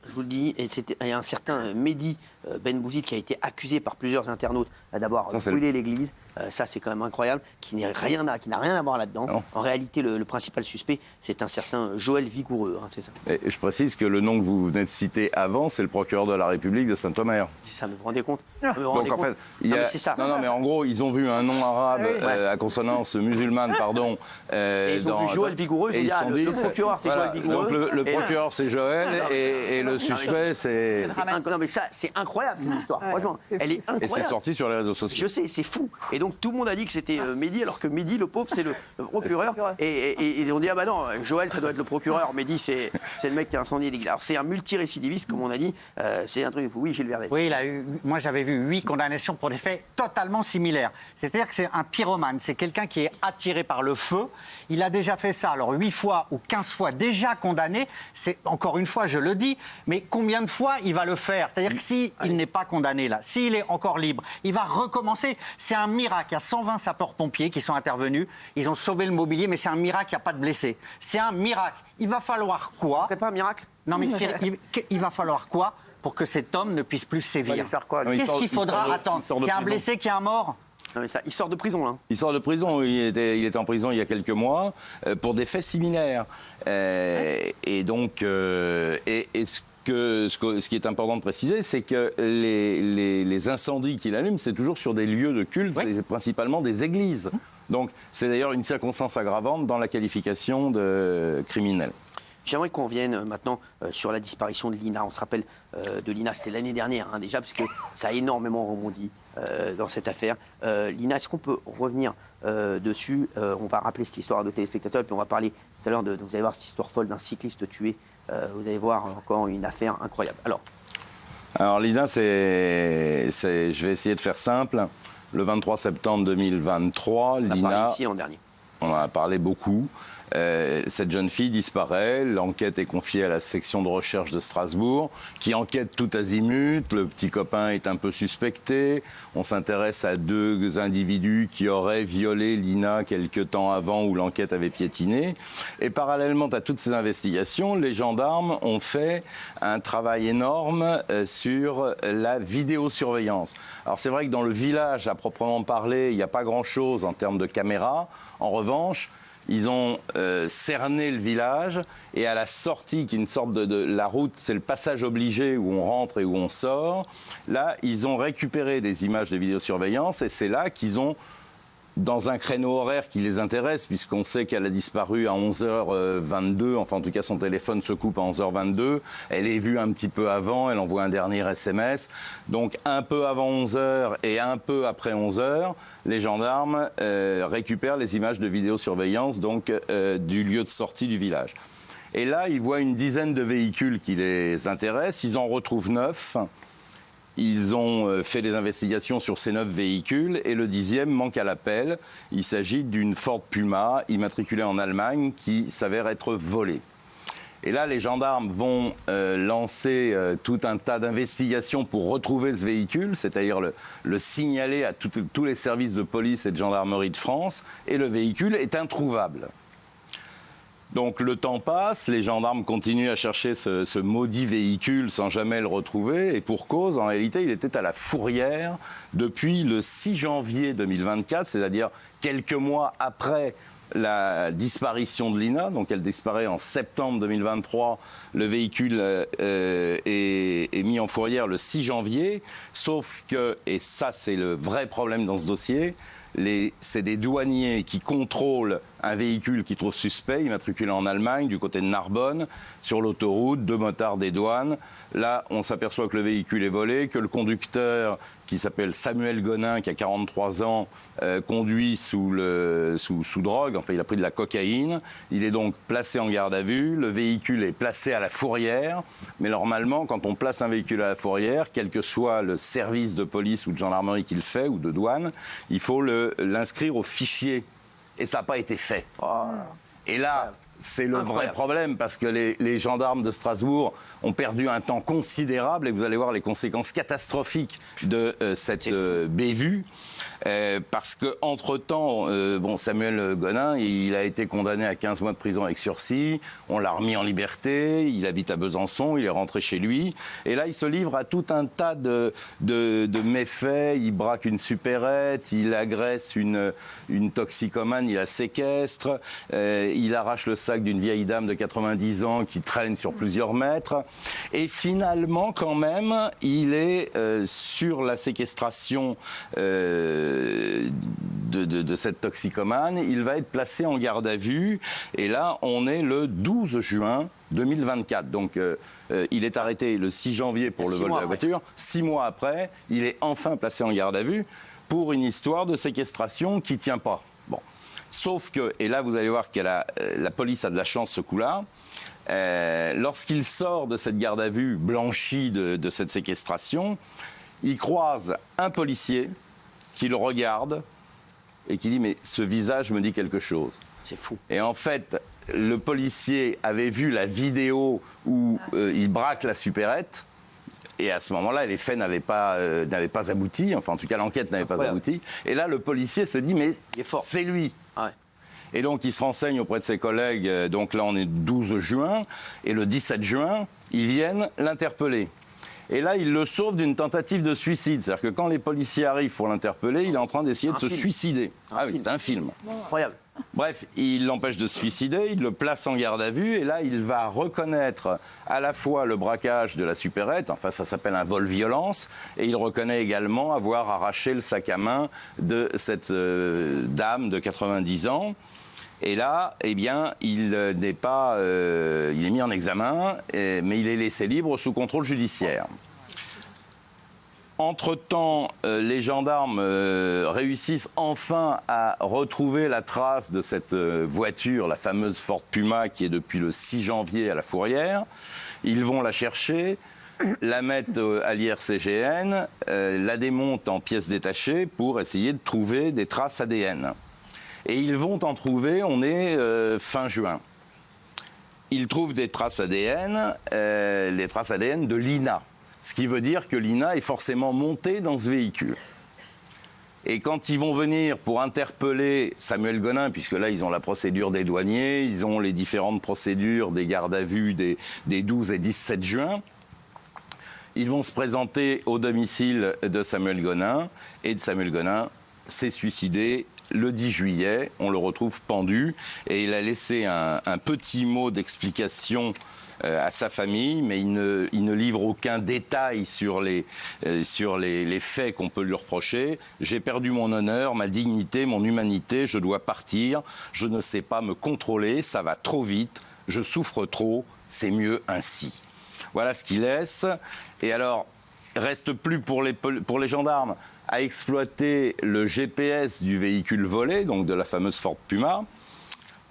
je vous le dis, et il y a un certain Mehdi Ben Bouzid qui a été accusé par plusieurs internautes d'avoir brûlé l'église. Ça, c'est quand même incroyable, qui n'a rien à voir là-dedans. En réalité, le principal suspect, c'est un certain Joël Vigoureux, hein, c'est ça. Et je précise que le nom que vous venez de citer avant, c'est le procureur de la République de Saint-Omer. C'est ça, vous vous rendez compte? Donc en fait, c'est ça. Non, mais en gros, ils ont vu un nom arabe à consonance musulmane, pardon. Ils ont vu Joël Vigoureux, et ils se sont dit, le procureur, c'est Joël Vigoureux. Donc le procureur, c'est Joël, et le suspect, c'est... Non, mais ça, c'est incroyable, cette histoire. Franchement, elle est incroyable. Et c'est sorti sur les réseaux sociaux. Je sais, c'est fou. Et donc, tout le monde a dit que c'était Mehdi, alors que Mehdi, le pauvre, c'est le procureur. Et on dit, ah bah non, Joël, ça doit être le procureur. Mehdi, c'est le mec qui a incendié l'église. Alors, c'est un multirécidiviste, comme on a dit. C'est un truc fou. Oui, Gilles Verdet. Oui, moi, j'avais vu 8 condamnations pour des faits totalement similaires. C'est-à-dire que c'est un pyromane. C'est quelqu'un qui est attiré par le feu. Il a déjà fait ça, alors 8 fois ou 15 fois déjà condamné. C'est, encore une fois, je le dis, mais combien de fois il va le faire? C'est-à-dire que s'il n'est pas condamné là, s'il est encore libre, il va recommencer. C'est un miracle. Il y a 120 sapeurs-pompiers qui sont intervenus. Ils ont sauvé le mobilier, mais c'est un miracle, il n'y a pas de blessés. C'est un miracle. Il va falloir quoi? C'est pas un miracle? Non, mais il va falloir quoi pour que cet homme ne puisse plus sévir? Qu'est-ce qu'il faudra attendre? Qu'il y ait un blessé, qu'il y ait un mort? Non, mais ça, il sort de prison, là. Il sort de prison. Il était en prison il y a quelques mois pour des faits similaires. Et donc, ce qui est important de préciser, c'est que les incendies qu'il allume, c'est toujours sur des lieux de culte, c'est principalement des églises. Donc, c'est d'ailleurs une circonstance aggravante dans la qualification de criminel. J'aimerais qu'on revienne maintenant sur la disparition de Lina. On se rappelle de Lina, c'était l'année dernière déjà, parce que ça a énormément rebondi dans cette affaire. Lina, est-ce qu'on peut revenir dessus? On va rappeler cette histoire de téléspectateurs, puis on va parler tout à l'heure de vous allez voir cette histoire folle d'un cycliste tué. Vous allez voir encore une affaire incroyable. Alors Lina, je vais essayer de faire simple. Le 23 septembre 2023, Lina... On a parlé ici l'an dernier. On en a parlé beaucoup. Cette jeune fille disparaît, l'enquête est confiée à la section de recherche de Strasbourg, qui enquête tout azimut, le petit copain est un peu suspecté, on s'intéresse à 2 individus qui auraient violé Lina quelque temps avant où l'enquête avait piétiné, et parallèlement à toutes ces investigations, les gendarmes ont fait un travail énorme sur la vidéosurveillance. Alors c'est vrai que dans le village, à proprement parler, il n'y a pas grand-chose en termes de caméras, en revanche, ils ont cerné le village et à la sortie, qui est une sorte de la route, c'est le passage obligé où on rentre et où on sort. Là, ils ont récupéré des images de vidéosurveillance et c'est là qu'ils ont, dans un créneau horaire qui les intéresse, puisqu'on sait qu'elle a disparu à 11h22, enfin en tout cas son téléphone se coupe à 11h22, elle est vue un petit peu avant, elle envoie un dernier SMS, donc un peu avant 11h et un peu après 11h, les gendarmes récupèrent les images de vidéosurveillance donc, du lieu de sortie du village. Et là, ils voient une dizaine de véhicules qui les intéressent, ils en retrouvent 9. Ils ont fait des investigations sur ces 9 véhicules et le 10e manque à l'appel. Il s'agit d'une Ford Puma immatriculée en Allemagne qui s'avère être volée. Et là, les gendarmes vont lancer tout un tas d'investigations pour retrouver ce véhicule, c'est-à-dire le signaler à tous les services de police et de gendarmerie de France, et le véhicule est introuvable. Donc le temps passe, les gendarmes continuent à chercher ce maudit véhicule sans jamais le retrouver. Et pour cause, en réalité, il était à la Fourrière depuis le 6 janvier 2024, c'est-à-dire quelques mois après la disparition de Lina. Donc elle disparaît en septembre 2023. Le véhicule est mis en fourrière le 6 janvier. Sauf que, et ça c'est le vrai problème dans ce dossier, c'est des douaniers qui contrôlent un véhicule qui trouve suspect, immatriculé en Allemagne, du côté de Narbonne, sur l'autoroute, 2 motards des douanes. Là, on s'aperçoit que le véhicule est volé, que le conducteur, qui s'appelle Samuel Gonin, qui a 43 ans, conduit sous drogue, enfin il a pris de la cocaïne. Il est donc placé en garde à vue, le véhicule est placé à la fourrière, mais normalement, quand on place un véhicule à la fourrière, quel que soit le service de police ou de gendarmerie qui le fait, ou de douane, il faut l'inscrire au fichier. Et ça n'a pas été fait. Et là, c'est le vrai problème, parce que les gendarmes de Strasbourg ont perdu un temps considérable, et vous allez voir les conséquences catastrophiques de cette bévue. Parce qu'entre-temps, Samuel Gonin, il a été condamné à 15 mois de prison avec sursis, on l'a remis en liberté, il habite à Besançon, il est rentré chez lui, et là il se livre à tout un tas de méfaits, il braque une supérette, il agresse une toxicomane, il la séquestre, il arrache le sac d'une vieille dame de 90 ans qui traîne sur plusieurs mètres, et finalement quand même, il est sur la séquestration de cette toxicomane, il va être placé en garde à vue, et là on est le 12 juin 2024, donc il est arrêté le 6 janvier pour le vol de la voiture, 6 mois après, il est enfin placé en garde à vue pour une histoire de séquestration qui ne tient pas. Bon. Sauf que, et là vous allez voir que la police a de la chance ce coup-là, lorsqu'il sort de cette garde à vue blanchie de cette séquestration, il croise un policier qui le regarde et qui dit « mais ce visage me dit quelque chose ». C'est fou. Et en fait, le policier avait vu la vidéo où il braque la supérette, et à ce moment-là, les faits n'avaient pas abouti, enfin en tout cas l'enquête n'avait pas abouti, et là le policier se dit « mais c'est lui ». Et donc il se renseigne auprès de ses collègues, donc là on est le 12 juin, et le 17 juin, ils viennent l'interpeller. Et là, il le sauve d'une tentative de suicide. C'est-à-dire que quand les policiers arrivent pour l'interpeller, il est en train d'essayer de se suicider. Ah oui, c'est un film. Incroyable. Bref, il l'empêche de se suicider, il le place en garde à vue, et là, il va reconnaître à la fois le braquage de la supérette, enfin ça s'appelle un vol-violence, et il reconnaît également avoir arraché le sac à main de cette dame de 90 ans. Et là, eh bien, il est mis en examen, mais il est laissé libre sous contrôle judiciaire. Entre-temps, les gendarmes réussissent enfin à retrouver la trace de cette voiture, la fameuse Ford Puma, qui est depuis le 6 janvier à la Fourrière. Ils vont la chercher, la mettent à l'IRCGN, la démontent en pièces détachées pour essayer de trouver des traces ADN. Et ils vont en trouver, on est fin juin. Ils trouvent des traces ADN, les traces ADN de Lina. Ce qui veut dire que Lina est forcément montée dans ce véhicule. Et quand ils vont venir pour interpeller Samuel Gonin, puisque là ils ont la procédure des douaniers, ils ont les différentes procédures des gardes à vue des 12 et 17 juin, ils vont se présenter au domicile de Samuel Gonin, et de Samuel Gonin s'est suicidé le 10 juillet, on le retrouve pendu, et il a laissé un petit mot d'explication à sa famille, mais il ne livre aucun détail sur les faits qu'on peut lui reprocher. J'ai perdu mon honneur, ma dignité, mon humanité, je dois partir, je ne sais pas me contrôler, ça va trop vite, je souffre trop, c'est mieux ainsi. Voilà ce qu'il laisse. Et alors, reste plus pour les gendarmes à exploiter le GPS du véhicule volé, donc de la fameuse Ford Puma,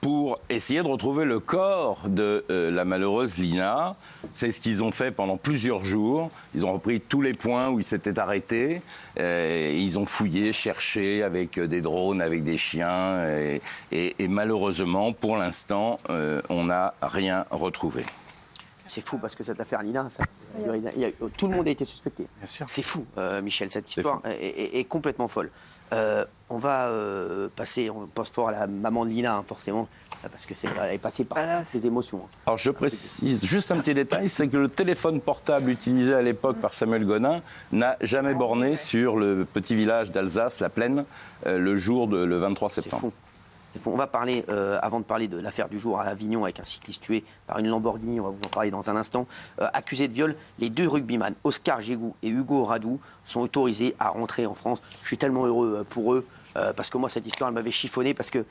pour essayer de retrouver le corps de la malheureuse Lina. C'est ce qu'ils ont fait pendant plusieurs jours. Ils ont repris tous les points où ils s'étaient arrêtés. Ils ont fouillé, cherché avec des drones, avec des chiens. Et malheureusement, pour l'instant, on n'a rien retrouvé. C'est fou parce que cette affaire Lina, tout le monde a été suspecté. C'est fou, Michel, cette histoire est complètement folle. On va passer, on pense fort à la maman de Lina, hein, forcément, parce qu'elle est passée par ses émotions. Alors je précise juste un petit détail, c'est que le téléphone portable utilisé à l'époque par Samuel Gonin n'a jamais borné sur le petit village d'Alsace, la Plaine, le 23 septembre. C'est fou. On va parler, avant de parler de l'affaire du jour à Avignon avec un cycliste tué par une Lamborghini, on va vous en parler dans un instant, accusés de viol, les deux rugbyman, Oscar Gégou et Hugo Radou, sont autorisés à rentrer en France. Je suis tellement heureux pour eux, parce que moi, cette histoire, elle m'avait chiffonné, parce que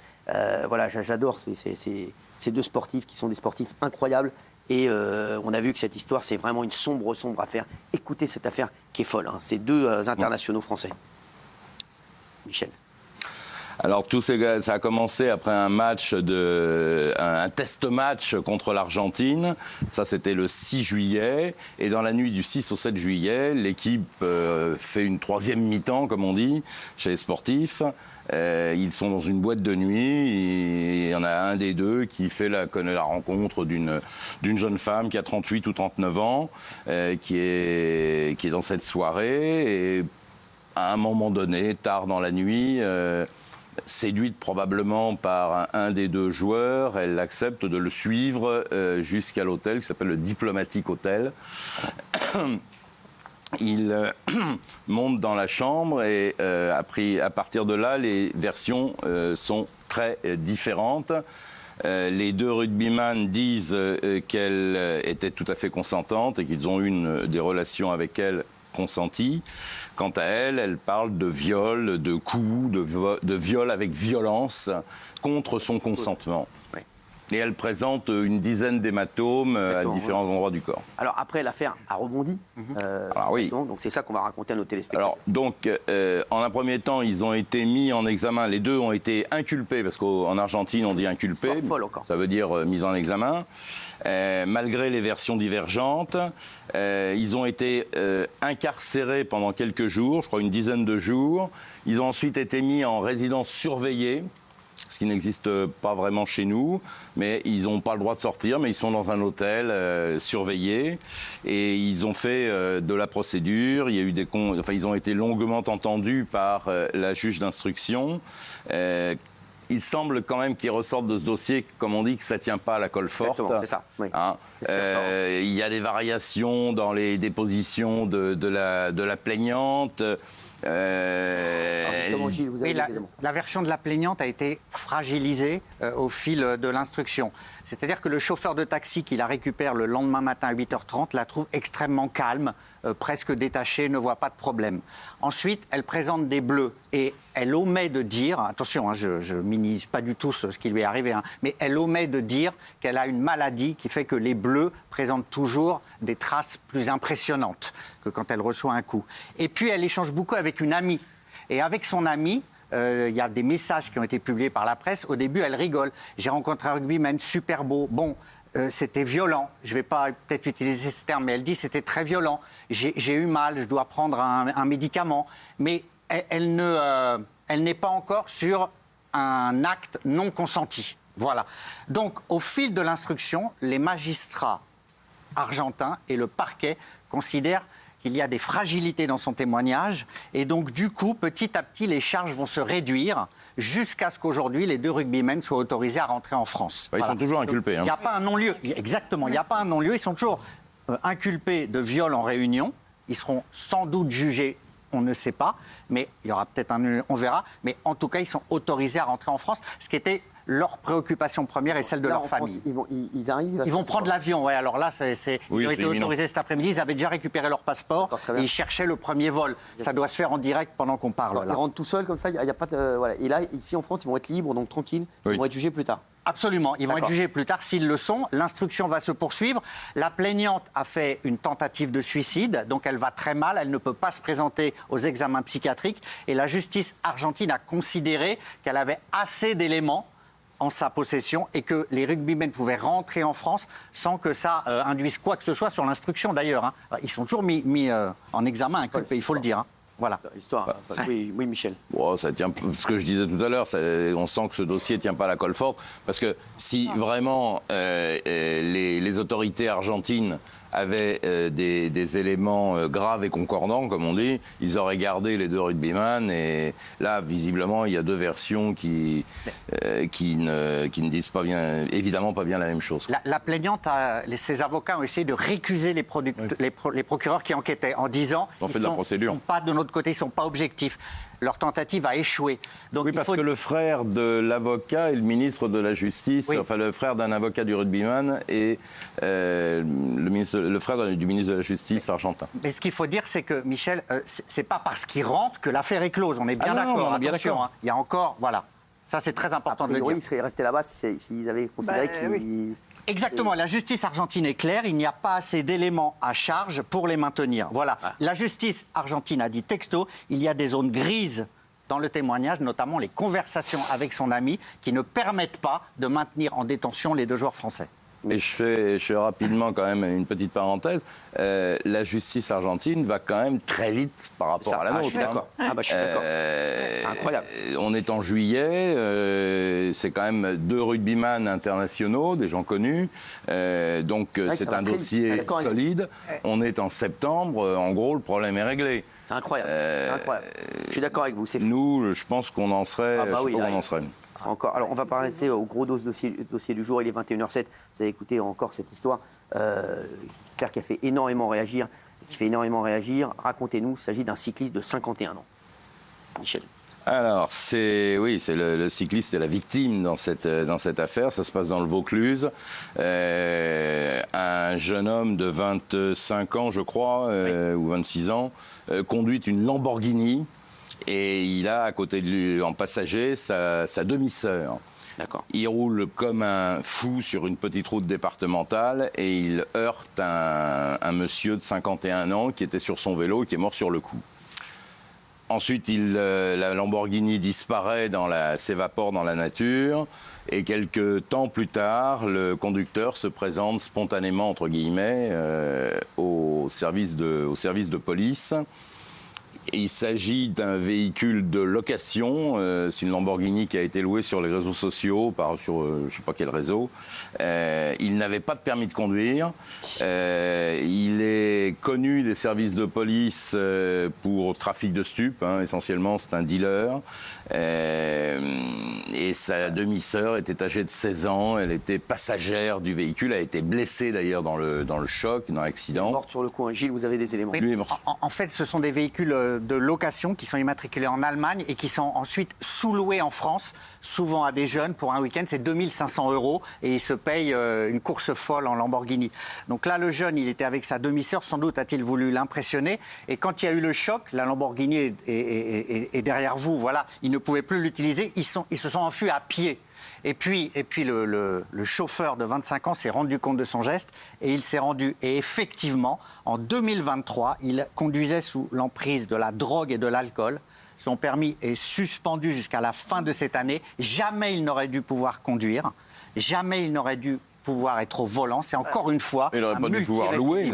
voilà, j'adore ces deux sportifs qui sont des sportifs incroyables. Et on a vu que cette histoire, c'est vraiment une sombre affaire. Écoutez cette affaire qui est folle, hein. Ces deux internationaux français. Michel. Alors ça a commencé après un test match contre l'Argentine. Ça, c'était le 6 juillet. Et dans la nuit du 6 au 7 juillet, l'équipe fait une troisième mi-temps, comme on dit, chez les sportifs. Ils sont dans une boîte de nuit et il y en a un des deux qui connaît la rencontre d'une jeune femme qui a 38 ou 39 ans, qui est dans cette soirée. Et à un moment donné, tard dans la nuit, séduite probablement par un des deux joueurs, elle accepte de le suivre jusqu'à l'hôtel qui s'appelle le Diplomatic Hotel. Il monte dans la chambre et à partir de là, les versions sont très différentes. Les deux rugbyman disent qu'elle était tout à fait consentante et qu'ils ont eu des relations avec elle consenties. Quant à elle, elle parle de viol, de coups, de viol avec violence contre son consentement. Oui. Et elle présente une dizaine d'hématomes à différents endroits du corps. Alors après, l'affaire a rebondi. Alors oui. Donc c'est ça qu'on va raconter à nos téléspectateurs. Alors donc, en un premier temps, ils ont été mis en examen. Les deux ont été inculpés, parce qu'en Argentine, on dit inculpés. Ça veut dire mis en examen. Malgré les versions divergentes, ils ont été incarcérés pendant quelques jours, je crois une dizaine de jours. Ils ont ensuite été mis en résidence surveillée, ce qui n'existe pas vraiment chez nous, mais ils n'ont pas le droit de sortir, mais ils sont dans un hôtel surveillé et ils ont fait de la procédure. Il y a eu ils ont été longuement entendus par la juge d'instruction. Il semble quand même qu'il ressorte de ce dossier, comme on dit, que ça ne tient pas à la colle forte. C'est ça. Oui. Hein, il y a des variations dans les dépositions de la plaignante. Oui, la version de la plaignante a été fragilisée au fil de l'instruction. C'est-à-dire que le chauffeur de taxi qui la récupère le lendemain matin à 8h30 la trouve extrêmement calme, presque détachée, ne voit pas de problème. Ensuite, elle présente des bleus et elle omet de dire, attention, hein, je ne minimise pas du tout ce qui lui est arrivé, hein, mais elle omet de dire qu'elle a une maladie qui fait que les bleus présentent toujours des traces plus impressionnantes que quand elle reçoit un coup. Et puis, elle échange beaucoup avec une amie. Et avec son amie, il y a des messages qui ont été publiés par la presse. Au début, elle rigole. J'ai rencontré un rugbyman super beau. Bon, c'était violent. Je ne vais pas peut-être utiliser ce terme, mais elle dit c'était très violent. J'ai eu mal, je dois prendre un médicament. Mais elle n'est pas encore sur un acte non consenti. Voilà. Donc, au fil de l'instruction, les magistrats argentins et le parquet considèrent qu'il y a des fragilités dans son témoignage. Et donc, du coup, petit à petit, les charges vont se réduire jusqu'à ce qu'aujourd'hui, les deux rugbymen soient autorisés à rentrer en France. Ils sont toujours inculpés. Il n'y a pas un non-lieu. Exactement, il n'y a pas un non-lieu. Ils sont toujours inculpés de viol en réunion. Ils seront sans doute jugés, on ne sait pas. Mais il y aura peut-être on verra. Mais en tout cas, ils sont autorisés à rentrer en France, ce qui était leur préoccupation première et celle de leur famille. Ils vont prendre l'avion, ouais. Alors là, ils ont été autorisés cet après-midi. Ils avaient déjà récupéré leur passeport et ils cherchaient le premier vol. Ça doit se faire en direct pendant qu'on parle. Ils rentrent tout seuls comme ça. Il y a pas de, voilà. Et là, ici en France, ils vont être libres, donc tranquilles. Ils vont être jugés plus tard. Absolument, ils vont être jugés plus tard s'ils le sont. L'instruction va se poursuivre. La plaignante a fait une tentative de suicide, donc elle va très mal, elle ne peut pas se présenter aux examens psychiatriques. Et la justice argentine a considéré qu'elle avait assez d'éléments en sa possession et que les rugbymen pouvaient rentrer en France sans que ça induise quoi que ce soit sur l'instruction d'ailleurs. Hein. Ils sont toujours mis en examen, inculpés, il faut le dire. Hein. Voilà. Histoire. Oui, Michel. Bon, ça tient, ce que je disais tout à l'heure, on sent que ce dossier ne tient pas à la colle forte. Parce que si vraiment les autorités argentines avaient des éléments graves et concordants, comme on dit, ils auraient gardé les deux rugbyman. Et là, visiblement, il y a deux versions qui ne disent pas bien, évidemment pas bien la même chose. La plaignante, ses avocats ont essayé de récuser les procureurs qui enquêtaient en disant qu'ils ne sont pas de notre côté, ils ne sont pas objectifs. Leur tentative a échoué. Donc, oui, parce que le frère de l'avocat est le ministre de la Justice, enfin le frère d'un avocat du rugbyman et le frère du ministre de la Justice argentin. Mais ce qu'il faut dire, c'est que, Michel, c'est pas parce qu'il rentre que l'affaire est close. On est bien d'accord. Hein. Il y a encore, voilà. Ça, c'est très important de le dire. Ils seraient restés là-bas s'ils avaient considéré qu'ils... Oui. Exactement. La justice argentine est claire. Il n'y a pas assez d'éléments à charge pour les maintenir. Voilà. La justice argentine a dit texto, il y a des zones grises dans le témoignage, notamment les conversations avec son ami qui ne permettent pas de maintenir en détention les 2 joueurs français. Mais je fais rapidement quand même une petite parenthèse. La justice argentine va quand même très vite par rapport à la nôtre. Je suis d'accord. Je suis d'accord. C'est incroyable. On est en juillet. C'est quand même 2 rugbyman internationaux, des gens connus. Donc c'est un dossier solide. On est en septembre. En gros, le problème est réglé. C'est incroyable. Je suis d'accord avec vous. Nous, je pense qu'on en serait. Encore. Alors, on va passer au gros dossier du jour. Il est 21h07. Vous avez écouté encore cette histoire qui a fait énormément réagir. Racontez-nous, il s'agit d'un cycliste de 51 ans. Michel. Alors, c'est le cycliste est la victime dans cette affaire. Ça se passe dans le Vaucluse. Un jeune homme de 25 ans, je crois, ou 26 ans, conduit une Lamborghini. Et il a à côté de lui, en passager, sa demi-sœur. D'accord. Il roule comme un fou sur une petite route départementale et il heurte un monsieur de 51 ans qui était sur son vélo et qui est mort sur le coup. Ensuite, la Lamborghini disparaît, s'évapore dans la nature. Et quelques temps plus tard, le conducteur se présente spontanément, entre guillemets, au service de police. Il s'agit d'un véhicule de location, c'est une Lamborghini qui a été louée sur les réseaux sociaux, sur je ne sais pas quel réseau. Il n'avait pas de permis de conduire. Il est connu des services de police pour trafic de stupes, essentiellement c'est un dealer. Et sa demi-sœur était âgée de 16 ans, elle était passagère du véhicule, a été blessée d'ailleurs dans le choc, dans l'accident. Elle est morte sur le coup. Gilles, vous avez des éléments. Oui. Lui est mort. En fait, ce sont des véhicules de location qui sont immatriculés en Allemagne et qui sont ensuite sous-loués en France, souvent à des jeunes pour un week-end. C'est 2500 € et il se paye une course folle en Lamborghini. Donc là, le jeune, il était avec sa demi-sœur, sans doute a-t-il voulu l'impressionner. Et quand il y a eu le choc, la Lamborghini est derrière vous, voilà, ils ne pouvaient plus l'utiliser, ils se sont enfuis à pied. Et puis le chauffeur de 25 ans s'est rendu compte de son geste et il s'est rendu. Et effectivement, en 2023, il conduisait sous l'emprise de la drogue et de l'alcool. Son permis est suspendu jusqu'à la fin de cette année. Jamais il n'aurait dû pouvoir conduire. Jamais il n'aurait dû pouvoir être au volant. C'est encore une fois il n'aurait pas dû pouvoir louer.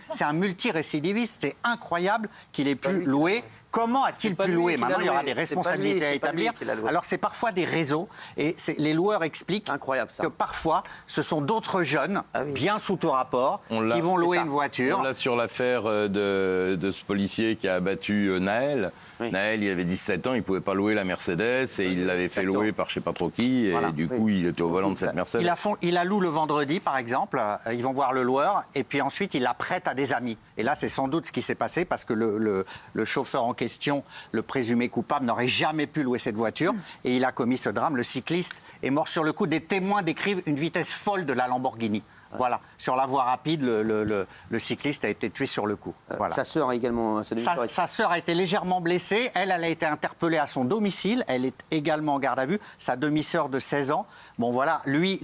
C'est un multirécidiviste. C'est incroyable qu'il ait pu louer. Comment a-t-il pu louer? Maintenant, il y aura des responsabilités à établir. Alors, c'est parfois des réseaux. Et les loueurs expliquent que parfois, ce sont d'autres jeunes, bien sous tout rapport, qui vont louer une voiture. On l'a sur l'affaire de ce policier qui a abattu Naël. Oui. Naël, il avait 17 ans, il ne pouvait pas louer la Mercedes et il l'avait fait louer par je ne sais pas trop qui. Et du coup, il était au volant de cette Mercedes. Il la loue le vendredi, par exemple. Ils vont voir le loueur et puis ensuite, il la prête à des amis. Et là, c'est sans doute ce qui s'est passé parce que le chauffeur en question, le présumé coupable, n'aurait jamais pu louer cette voiture. Et il a commis ce drame. Le cycliste est mort sur le coup. Des témoins décrivent une vitesse folle de la Lamborghini. Voilà, sur la voie rapide, le cycliste a été tué sur le coup. Voilà. Sa sœur également. Sa sœur a été légèrement blessée. Elle a été interpellée à son domicile. Elle est également en garde à vue. Sa demi-sœur de 16 ans. Bon voilà, lui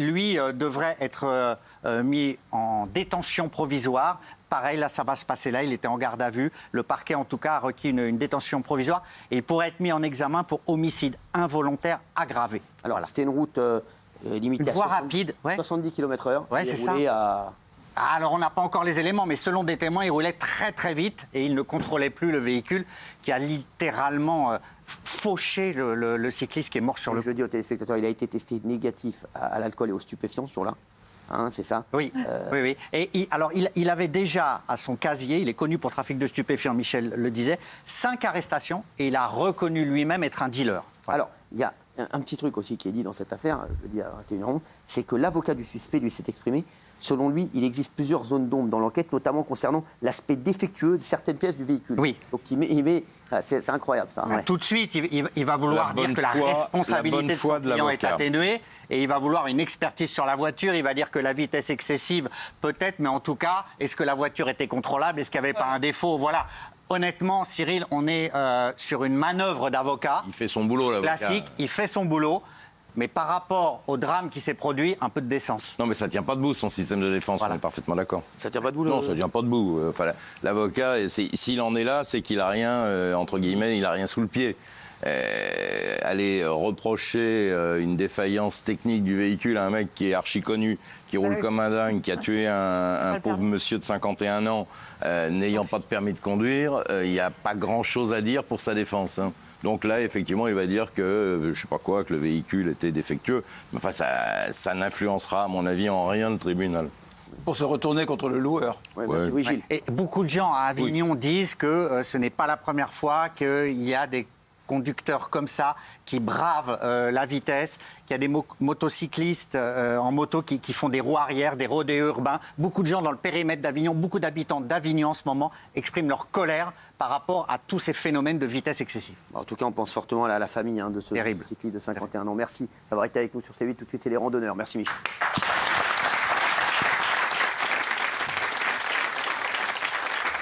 devrait être mis en détention provisoire. Pareil, là, ça va se passer là. Il était en garde à vue. Le parquet, en tout cas, a requis une détention provisoire. Et il pourrait être mis en examen pour homicide involontaire aggravé. Alors, voilà. C'était une route limitée à 70 km/h. Ouais, c'est ça. Alors, on n'a pas encore les éléments, mais selon des témoins, il roulait très, très vite et il ne contrôlait plus le véhicule qui a littéralement fauché le cycliste qui est mort sur le coup. Je dis aux téléspectateurs, il a été testé négatif à l'alcool et aux stupéfiants ce jour-là. C'est ça? Oui, oui. Et il avait déjà à son casier, il est connu pour trafic de stupéfiants, Michel le disait, 5 arrestations et il a reconnu lui-même être un dealer. Voilà. Alors, il y a un petit truc aussi qui est dit dans cette affaire, je le dis à 21h, c'est que l'avocat du suspect lui s'est exprimé. Selon lui, il existe plusieurs zones d'ombre dans l'enquête, notamment concernant l'aspect défectueux de certaines pièces du véhicule. Oui. Donc c'est incroyable ça. Ouais. Tout de suite, il va vouloir dire que la responsabilité de son client est atténuée et il va vouloir une expertise sur la voiture. Il va dire que la vitesse excessive, peut-être, mais en tout cas, est-ce que la voiture était contrôlable? Est-ce qu'il n'y avait pas un défaut? Voilà. Honnêtement, Cyril, on est sur une manœuvre d'avocat. Il fait son boulot, l'avocat. Classique, il fait son boulot. Mais par rapport au drame qui s'est produit, un peu de décence. Non, mais ça ne tient pas debout, son système de défense, on est parfaitement d'accord. Ça ne tient pas debout, Non, ça ne tient pas debout. Enfin, l'avocat, s'il en est là, c'est qu'il n'a rien, entre guillemets, il n'a rien sous le pied. Aller reprocher une défaillance technique du véhicule à un mec qui est archi connu, qui roule comme un dingue, qui a tué un pauvre monsieur de 51 ans, n'ayant pas de permis de conduire, il n'y a pas grand-chose à dire pour sa défense. Hein. Donc là, effectivement, il va dire que, je ne sais pas quoi, que le véhicule était défectueux. Mais enfin, ça n'influencera, à mon avis, en rien le tribunal. Pour se retourner contre le loueur. Gilles. Et beaucoup de gens à Avignon disent que ce n'est pas la première fois qu'il y a des conducteurs comme ça qui bravent la vitesse, qu'il y a des motocyclistes en moto qui font des roues arrière, des rodéos urbains. Beaucoup de gens dans le périmètre d'Avignon, beaucoup d'habitants d'Avignon en ce moment expriment leur colère par rapport à tous ces phénomènes de vitesse excessive. En tout cas, on pense fortement à la famille de ce cycliste de 51 ans. Merci d'avoir été avec nous sur C8. Tout de suite, c'est les randonneurs. Merci Michel.